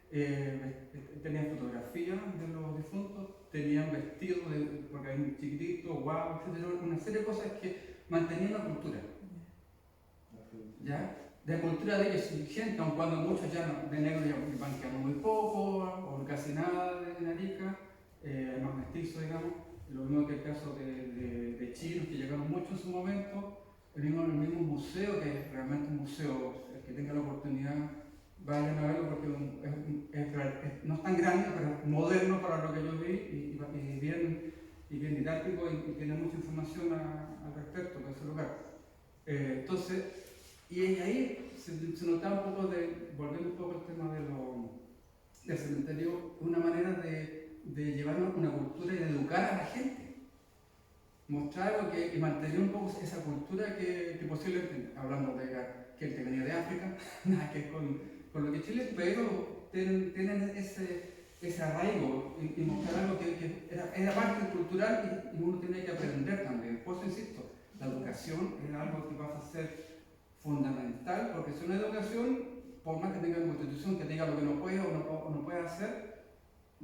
tenían fotografías de los difuntos, tenían vestidos, porque hay un chiquitito, guau, etc. Una serie de cosas que mantenían la cultura. ¿Ya? De cultura de ellos gente, aun cuando muchos ya de negro ya van quedando muy poco, o casi nada de Arica, más mestizos, digamos. Lo mismo que el caso de chinos que llegaron mucho en su momento, el mismo museo, que es realmente un museo, el que tenga la oportunidad, vayan a verlo porque no es tan grande, pero es moderno para lo que yo vi y bien didáctico y tiene mucha información al respecto de ese lugar. Entonces, y ahí se notaba un poco volviendo un poco al tema del cementerio, una manera de llevar una cultura y de educar a la gente. Mostrar algo y mantener un poco esa cultura que posiblemente, hablando de gente que venía de África, nada que ver con lo que Chile, pero tienen ese arraigo y mostrar algo que era parte cultural y uno tiene que aprender también. Por eso insisto, la educación es algo que pasa a ser fundamental, porque si una educación, por más que tenga una constitución que diga lo que no puede o no puede hacer,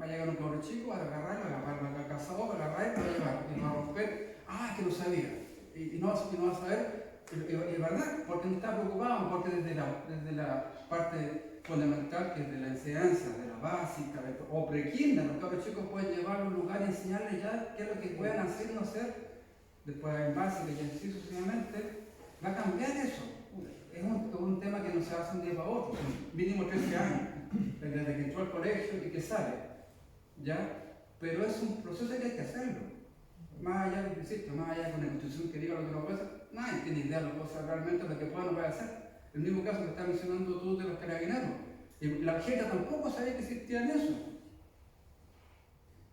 va a llegar un cabrón chico, va a agarrar la cazadora, va a agarrar y va a romper. Ah, que lo sabía. Y no va a saber, y es verdad, porque no está preocupado, porque desde la parte fundamental, que es de la enseñanza, de la básica, o pre-kinder, los cabros chicos pueden llevarlo a un lugar y enseñarles ya qué es lo que pueden hacer y no hacer. Después en básica y así sucesivamente, va a cambiar eso. Es un tema que no se hace un día para otro, mínimo 13 años, desde que entró al colegio y que sale. ¿Ya? Pero es un proceso que hay que hacerlo. Más allá de una constitución que diga lo que no puede hacer, nadie tiene idea de lo que puede hacer realmente, lo que puede o no puede hacer. El mismo caso que estás mencionando tú de los carabineros. Y la gente tampoco sabía que existía eso.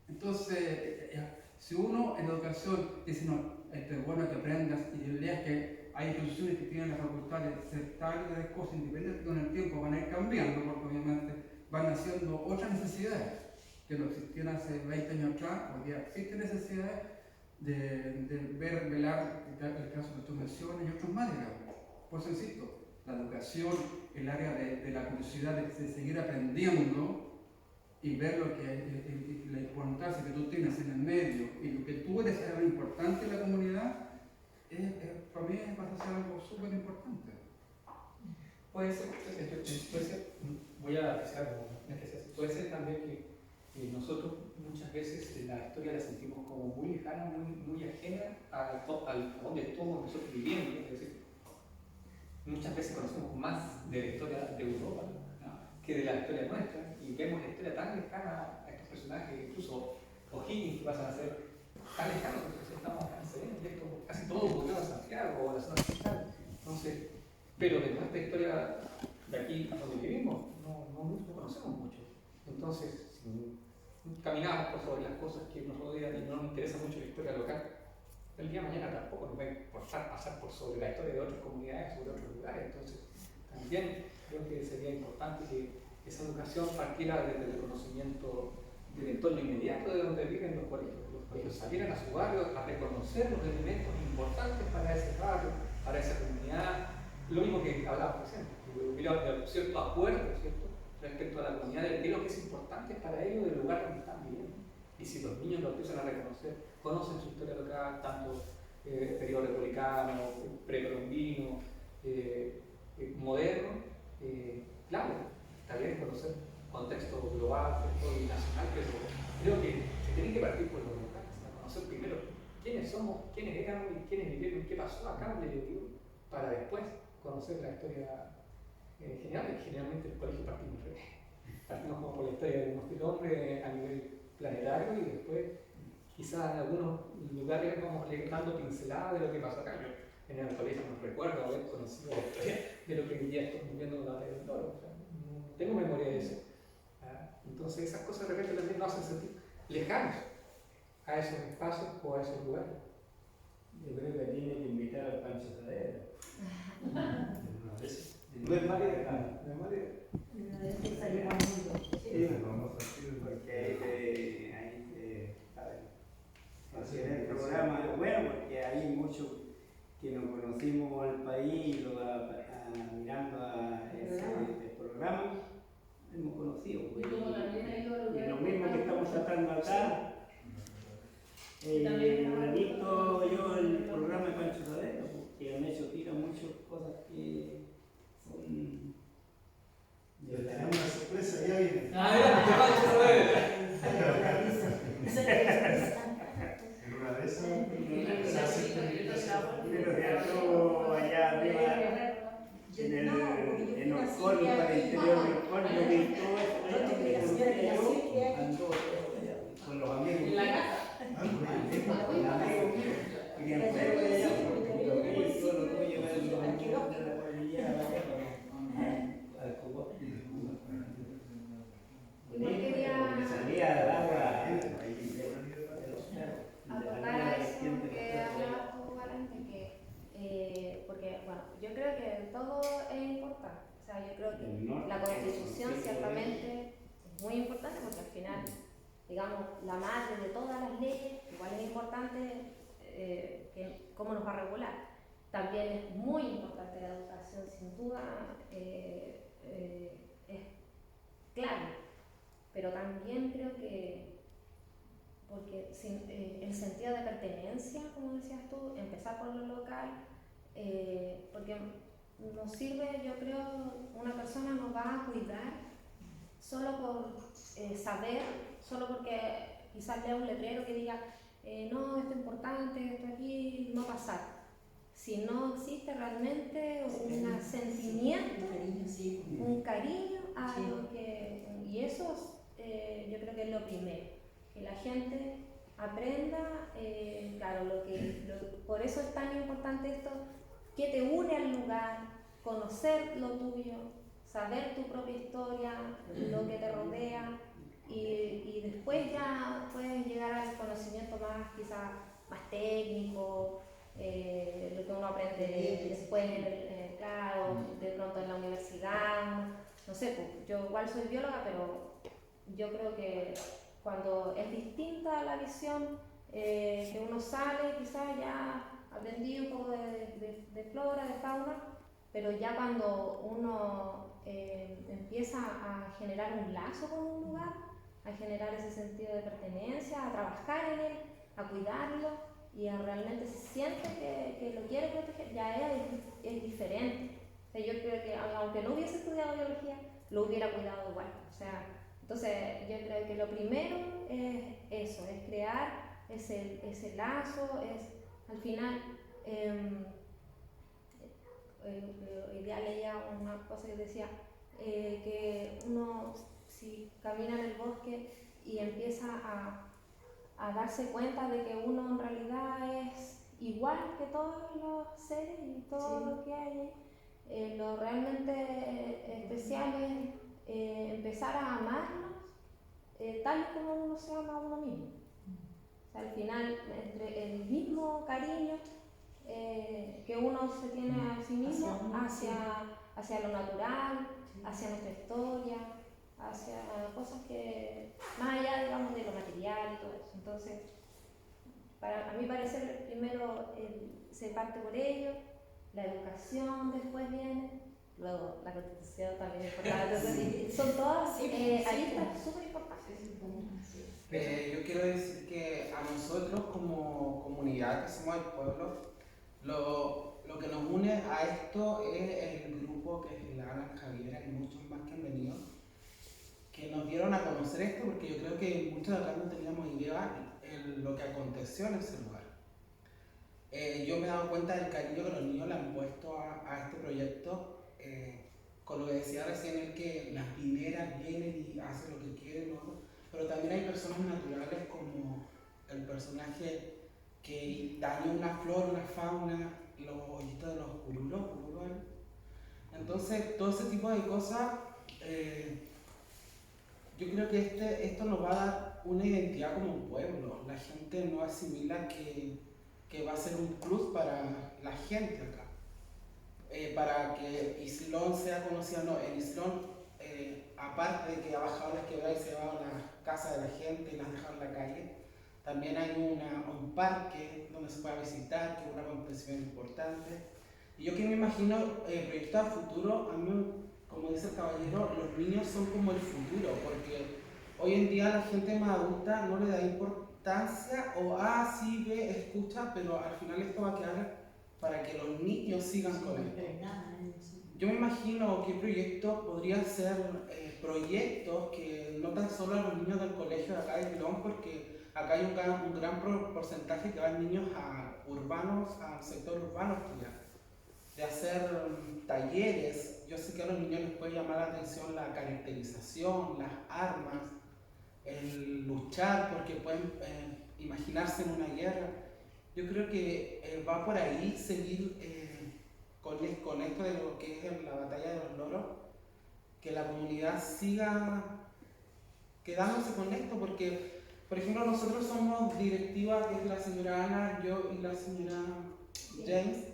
Entonces, si uno en educación dice, no, es bueno que aprendas y leas que hay instituciones que tienen la facultad de aceptar de cosas independientes que con el tiempo van a ir cambiando, porque obviamente van haciendo otras necesidades que no existían hace 20 años atrás. Hoy día existen necesidades de velar el caso que tú mencionas y otros más, digamos. Por eso insisto, la educación, el área de la curiosidad de seguir aprendiendo y ver lo que la importancia que tú tienes en el medio y lo que tú eres algo importante en la comunidad, para mí pasa a ser algo súper importante. Puede ser, voy a decir algo, puede ser también que nosotros muchas veces la historia la sentimos como muy lejana, muy ajena a donde estamos nosotros viviendo. Es decir, muchas veces conocemos más de la historia de Europa, que de la historia nuestra, y vemos la historia tan lejana a estos personajes, incluso O'Higgins, que pasan a ser tan lejanos porque estamos acá en Serena, y esto casi todo ocurrió en Santiago o en la zona central. Entonces, pero de nuestra historia de aquí donde vivimos, no conocemos mucho. Entonces, si caminamos por sobre las cosas que nos rodean y no nos interesa mucho la historia local, el día de mañana tampoco nos va a importar pasar por sobre la historia de otras comunidades, sobre otros lugares. Entonces, también creo que sería importante que esa educación partiera desde el conocimiento del entorno inmediato de donde viven los colegios. Los colegios salieran a su barrio a reconocer los elementos importantes para ese barrio, para esa comunidad. Lo mismo que hablábamos recién, que hubiera cierto acuerdo, ¿cierto?, respecto a la comunidad de qué es lo que es importante para ellos del lugar donde están viviendo. Y si los niños lo empiezan a reconocer, conocen su historia local, tanto periodo republicano, precolombino, moderno, claro, está bien conocer contexto global y nacional, pero creo que se tiene que partir por lo local, a conocer primero quiénes somos, quiénes éramos y quiénes vivieron, qué pasó acá donde yo vivo, para después conocer la historia general. Y generalmente el colegio partimos como por la historia de nuestro hombre a nivel planetario y después quizás en algunos lugares vamos dando pinceladas de lo que pasó acá. Yo en el colegio no recuerdo haber conocido la historia de lo que hoy día estamos viendo en la batalla del Toro. O sea, no tengo memoria de eso. Entonces esas cosas de repente también nos hacen sentir lejanos a esos espacios o a esos lugares. Yo creo que tiene que invitar al Pancho Sadero. No es mala idea, no es mala idea. Porque hacer el programa, bueno, porque hay muchos que nos conocimos al país y mirando a ese programa, hemos conocido. Pues, y lo mismo que estamos tratando acá. No he visto yo el programa de Pancho Sadero, porque han hecho tira muchas cosas que son. Tenemos una sorpresa, ya viene. Pancho Sadero. En una de esas. Pero que algo allá arriba, en Orcón, para el interior de Orcón, yo vi todo eso, ando con los amigos. En la casa. Con los amigos míos. Querían traer para allá, porque lo que ellos todo lo pueden llevar en los de la cordillera al Cubo. Porque salía el agua de los cerros. Acotar a eso que hablabas tú, Valente, porque bueno, yo creo que todo es importante. O sea, yo creo que la Constitución ciertamente es muy importante porque al final, digamos, la madre de todas las leyes, igual es importante cómo nos va a regular. También es muy importante la educación, sin duda, es clave. Pero también creo que, porque el sentido de pertenencia, como decías tú, empezar por lo local, porque nos sirve, yo creo, una persona nos va a cuidar solo por saber, solo porque quizás lea un letrero que diga, no, esto es importante, esto aquí, no pasar. Si no existe realmente un sentimiento, un cariño a lo que... Y eso yo creo que es lo primero, que la gente aprenda, claro, por eso es tan importante esto, que te une al lugar, conocer lo tuyo, saber tu propia historia, lo que te rodea, y después ya puedes llegar al conocimiento más, quizás más técnico, lo que uno aprende después, claro, de pronto en la universidad, no sé, pues, yo igual soy bióloga, pero yo creo que cuando es distinta la visión, que uno sale, quizás ya aprendí un poco de flora, de fauna, pero ya cuando uno empieza a generar un lazo con un lugar, a generar ese sentido de pertenencia, a trabajar en él, a cuidarlo y a realmente se siente que lo quiere proteger, ya es diferente. O sea, yo creo que aunque no hubiese estudiado biología, lo hubiera cuidado igual. O sea, entonces yo creo que lo primero es eso, es crear ese lazo, es al final, hoy día leía una cosa que decía, que uno, si camina en el bosque y empieza a darse cuenta de que uno en realidad es igual que todos los seres y todo lo que hay, lo realmente especial es empezar a amarnos tal como uno se ama a uno mismo. O sea, al final, entre el mismo cariño que uno se tiene a sí mismo, hacia lo natural, hacia nuestra historia, hacia cosas que, más allá, digamos, de lo material y todo eso. Entonces, a mi parecer, primero se parte por ello, la educación después viene, luego la constitución también es importante. Son todas aristas súper importantes. Yo quiero decir que a nosotros como comunidad que somos el pueblo, lo que nos une a esto es el grupo que es la Ana Javiera y muchos más que han venido, que nos dieron a conocer esto, porque yo creo que muchos de acá no teníamos idea de lo que aconteció en ese lugar. Yo me he dado cuenta del cariño que los niños le han puesto a este proyecto, con lo que decía recién, el que las mineras vienen y hacen lo que quieren, ¿no? Pero también hay personas naturales como el personaje que dañó una flor, una fauna, los hoyitos de los curulos. Entonces, todo ese tipo de cosas, yo creo que esto nos va a dar una identidad como un pueblo. La gente no asimila que va a ser un plus para la gente acá. Para que Islón sea conocido, no, en Islón, aparte de que ha bajado las quebradas y se ha llevado las casas de la gente y las ha dejado en la calle, también hay un parque donde se puede visitar, que es un acontecimiento importante. Y yo que me imagino, proyectos a futuro, a mí, como dice el caballero, los niños son como el futuro, porque hoy en día la gente más adulta no le da importancia, o sí ve, escucha, pero al final esto va a quedar para que los niños sigan con esto. Yo me imagino qué proyectos podrían ser proyectos que no tan solo a los niños del colegio de acá de Pilón, porque acá hay un gran porcentaje que van niños urbanos, al sector urbano a estudiar, de hacer talleres. Yo sé que a los niños les puede llamar la atención la caracterización, las armas, el luchar, porque pueden imaginarse en una guerra. Yo creo que va por ahí seguir con esto de lo que es la batalla de los loros, que la comunidad siga quedándose con esto, porque, por ejemplo, nosotros somos directiva, que es la señora Ana, yo y la señora James,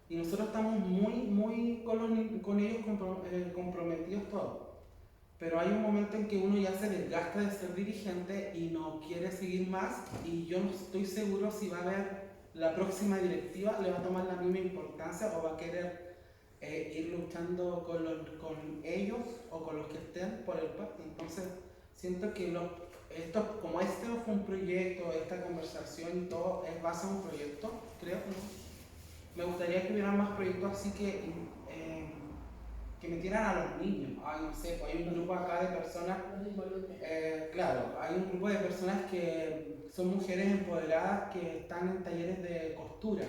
y nosotros estamos muy con ellos comprometidos todos. Pero hay un momento en que uno ya se desgasta de ser dirigente y no quiere seguir más, y yo no estoy seguro si va a haber la próxima directiva, le va a tomar la misma importancia o va a querer ir luchando con ellos o con los que estén por el parque. Entonces siento que como este fue un proyecto, esta conversación y todo es base a un proyecto, creo, ¿no? Me gustaría que hubiera más proyectos así que metieran a los niños. No sé, pues hay un grupo acá de personas, claro, hay un grupo de personas que son mujeres empoderadas que están en talleres de costura,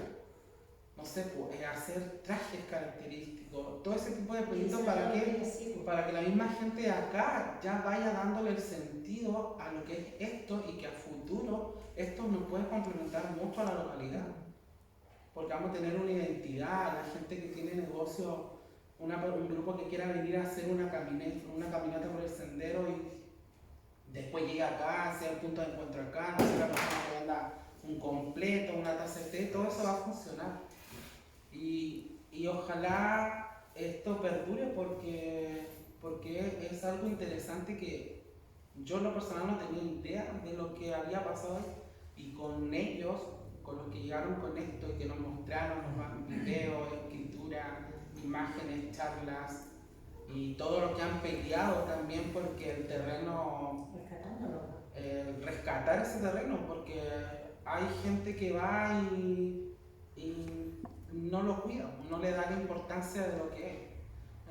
no sé, pues, hacer trajes característicos, todo ese tipo de proyectos para que la misma gente de acá ya vaya dándole el sentido a lo que es esto, y que a futuro esto nos puede complementar mucho a la localidad, porque vamos a tener una identidad, la gente que tiene negocio, un grupo que quiera venir a hacer una caminata por el sendero y después llega acá, sea el punto de encuentro acá, no sé, la persona que venda un completo, una taza de té, todo eso va a funcionar. Y ojalá esto perdure, porque es algo interesante que yo en lo personal no tenía idea de lo que había pasado ahí, y con ellos, con los que llegaron con esto y que nos mostraron los videos, escritura, imágenes, charlas y todo lo que han peleado también porque el terreno, rescatar ese terreno, porque hay gente que va y no lo cuida, no le da la importancia de lo que es.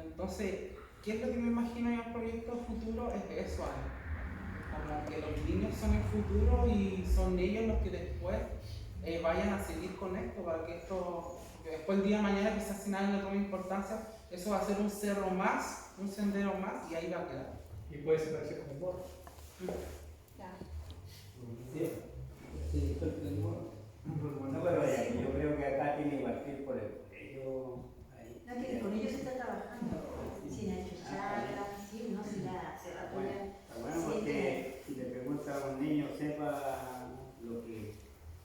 Entonces, ¿qué es lo que me imagino en el proyecto futuro? Es eso, como que los niños son el futuro y son ellos los que después vayan a seguir con esto, para que esto, que después el día de mañana quizás si nadie le toma importancia, eso va a ser un cerro más, un sendero más y ahí va a quedar. Y puede ser parecido como un morro. Sí, sí, no, pero yo creo que acá tiene que partir por el colegio. Ahí. No, que con ellos se está trabajando. Sin hecho charlas, sí, no se la apoya. Está bueno porque si le pregunta a un niño, sepa lo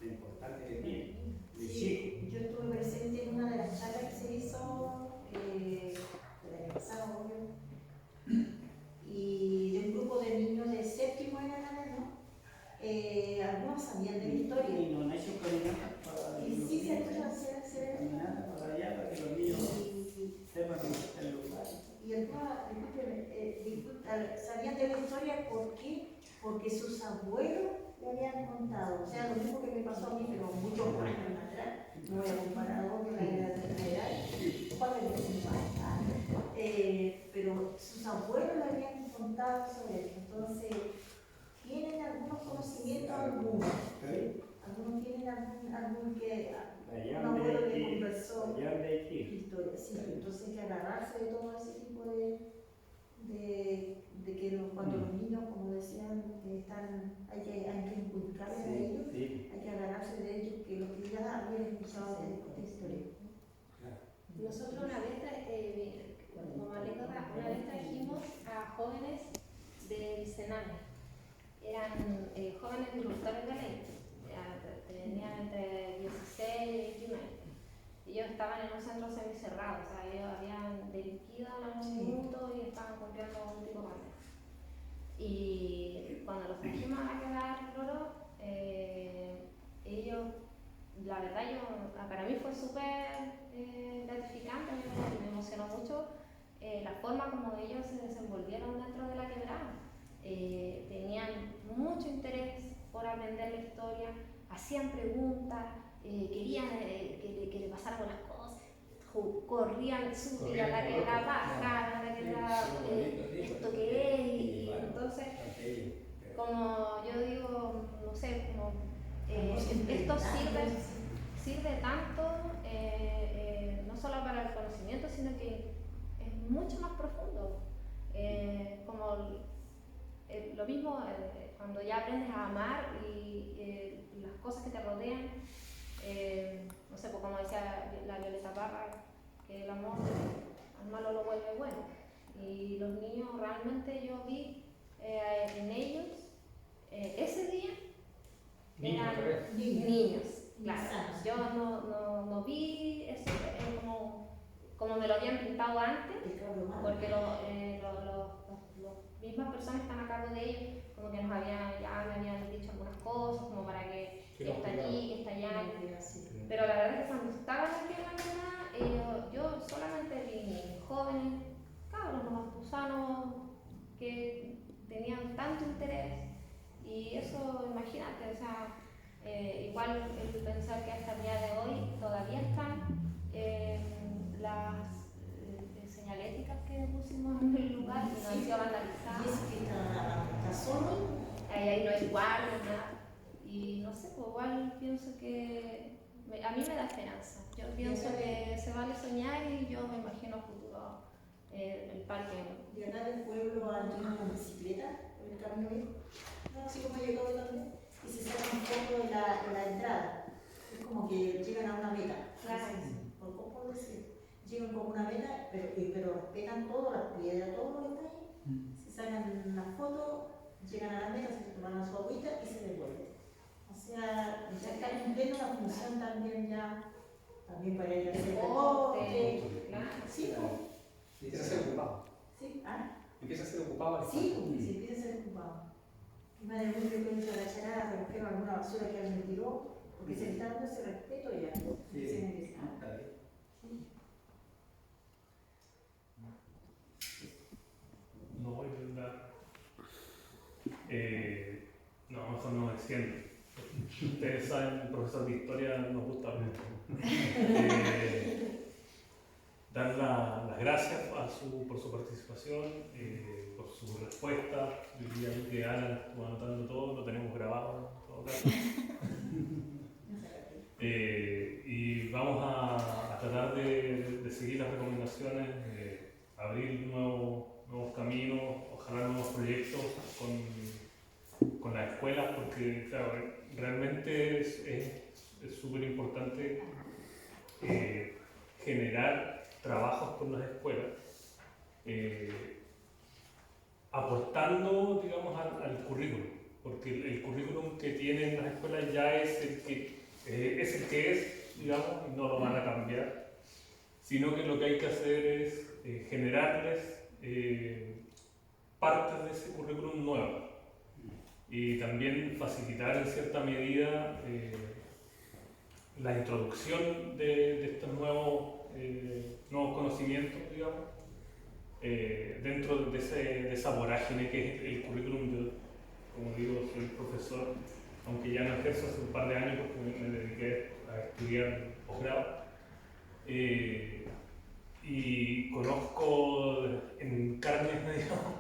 importante que tiene. De Sí, chico. yo estuve presente en una de las charlas que se hizo el año pasado, obvio, y de un grupo de niños de séptimo en adelante, ¿no? Algunos sabían de la historia. Y no han hecho caminatas para Y sí, se ha hecho hacer caminatas para allá para que los niños sepan dónde está el lugar. Y algunos, sabían de la historia, ¿por qué? Porque sus abuelos le habían contado. O sea, lo mismo que me pasó a mí, pero muchos años atrás. No voy a comparar con la edad de la edad. Pero sus abuelos le habían contado sobre eso. Entonces, tienen algunos conocimientos, algunos. Algunos tienen algún que un abuelo le conversó historia. Sí, entonces hay que agarrarse de todo ese tipo de que cuando los niños, como decían, hay que inculcarles a ellos, hay que agarrarse de ellos, que lo que ya habían escuchado de esta historia. Nosotros una vez, como anécdota, una vez trajimos a jóvenes del Sename. Eran jóvenes agricultores de ley, tenían entre 16 y 21 años. Ellos estaban en un centro semicerrado, o sea, ellos habían delinquido en algún minuto y estaban cumpliendo un tipo de condena. Y cuando los trajimos a quedar Loro, ellos, la verdad, para mí fue súper gratificante, me emocionó mucho la forma como ellos se desenvolvieron dentro de la quebrada. Tenían mucho interés por aprender la historia, hacían preguntas, querían que le pasaran las cosas, corrían, subían la quebrada, bajaban la quebrada, esto que es, y entonces, como yo digo, no sé, como esto sirve tanto, no solo para el conocimiento, sino que es mucho más profundo, como lo mismo cuando ya aprendes a amar y las cosas que te rodean, no sé, pues como decía la Violeta Parra, que el amor al malo lo vuelve bueno. Y los niños, realmente yo vi en ellos, ese día, eran niños, claro. Yo no vi eso como me lo habían pintado antes, porque las mismas personas que están a cargo de ellos, como que me habían dicho algunas cosas, como para que está allí, que está allá. Pero la verdad es que cuando estaban aquí en la mañana, yo solamente vi jóvenes, cabros nomás, gusanos, que tenían tanto interés, y eso, imagínate, o sea, igual el pensar que hasta el día de hoy todavía están las señaléticas que pusimos en el lugar y no han sido vandalizadas. Y eso que está solo. Ahí no hay guardias, nada. Y no sé, pues igual pienso que a mí me da esperanza. Yo pienso que se vale soñar y yo me imagino a futuro el parque. Llegar del pueblo a una bicicleta por el camino viejo, así como he llegado también, y se sacan fotos en la entrada. Es como que llegan a una meta. Claro. Por poco decir. Llegan como una meta, pero respetan todo, las piedras, todo lo que está ahí. Se sacan las fotos, llegan a la meta, se toman su agüita y se devuelven. O sea, ya están cumpliendo la función también también para ir a hacer deporte. Sí, empieza a ser ocupado. Sí, empieza a ser ocupado. Sí, se empieza a ser ocupado. Más de mucho que hizo la charada, recogieron alguna basura que alguien tiró, porque se le está dando ese respeto ya. Sí. No voy a hablar. No, mejor no me extiendo. Ustedes saben, el profesor de historia nos gusta mucho. Dar las gracias por su participación, por su respuesta. Yo diría que Alan estuvo anotando todo, lo tenemos grabado en todo caso. Y vamos a tratar de seguir las recomendaciones, abrir nuevos caminos, ojalá nuevos proyectos con las escuelas, porque claro, realmente es súper importante generar trabajos con las escuelas, aportando, digamos, al currículum, porque el currículum que tienen las escuelas ya es el que es, digamos, y no lo van a cambiar, sino que lo que hay que hacer es generarles partes de ese currículum nuevo y también facilitar en cierta medida la introducción de estos nuevos conocimientos, digamos, dentro de esa vorágine que es el currículum. Yo, como digo, soy profesor, aunque ya no ejerzo hace un par de años porque me dediqué a estudiar posgrado. Y conozco en carne, digamos,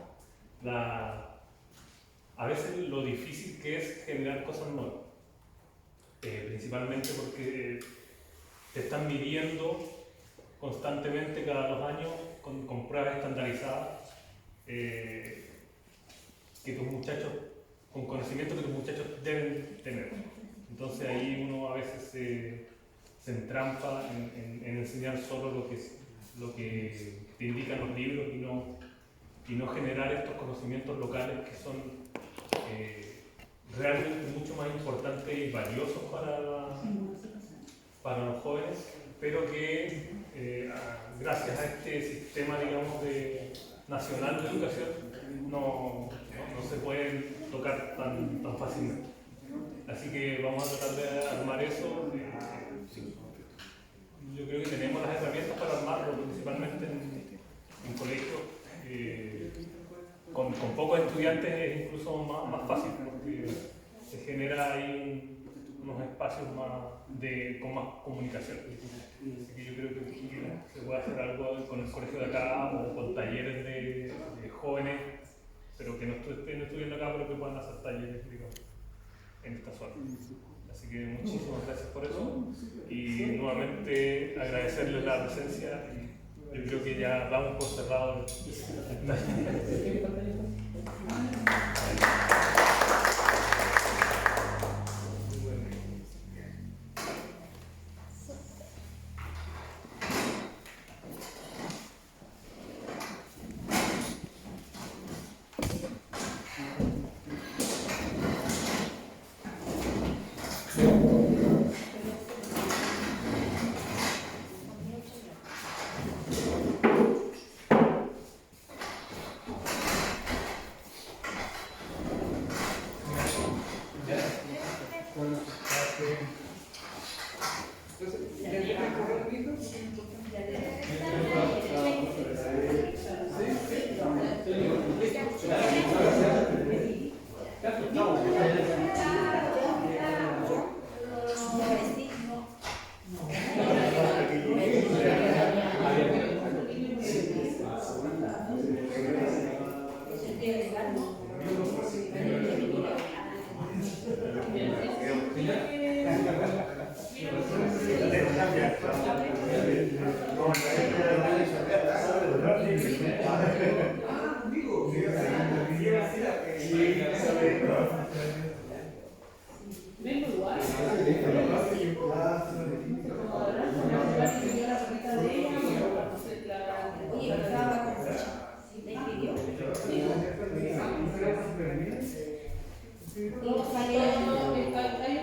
a veces lo difícil que es generar cosas nuevas, principalmente porque te están midiendo constantemente cada 2 años con pruebas estandarizadas, que tus muchachos, con conocimiento que tus muchachos deben tener. Entonces ahí uno a veces se entrampa en enseñar solo lo que te indican los libros y no generar estos conocimientos locales que son realmente mucho más importantes y valiosos para los jóvenes, pero que gracias a este sistema, digamos, nacional de educación no se pueden tocar tan fácilmente. Así que vamos a tratar de armar eso. Yo creo que tenemos las herramientas para armarlo, principalmente en colegios. Con pocos estudiantes es incluso más fácil, porque se genera ahí unos espacios con más comunicación. Así que yo creo que se puede hacer algo con el colegio de acá o con talleres de jóvenes, pero que no estén estudiando acá, pero que puedan hacer talleres, digamos, en esta zona. Así que muchísimas gracias por eso y nuevamente agradecerles la presencia. Yo creo que ya damos por cerrado el taller.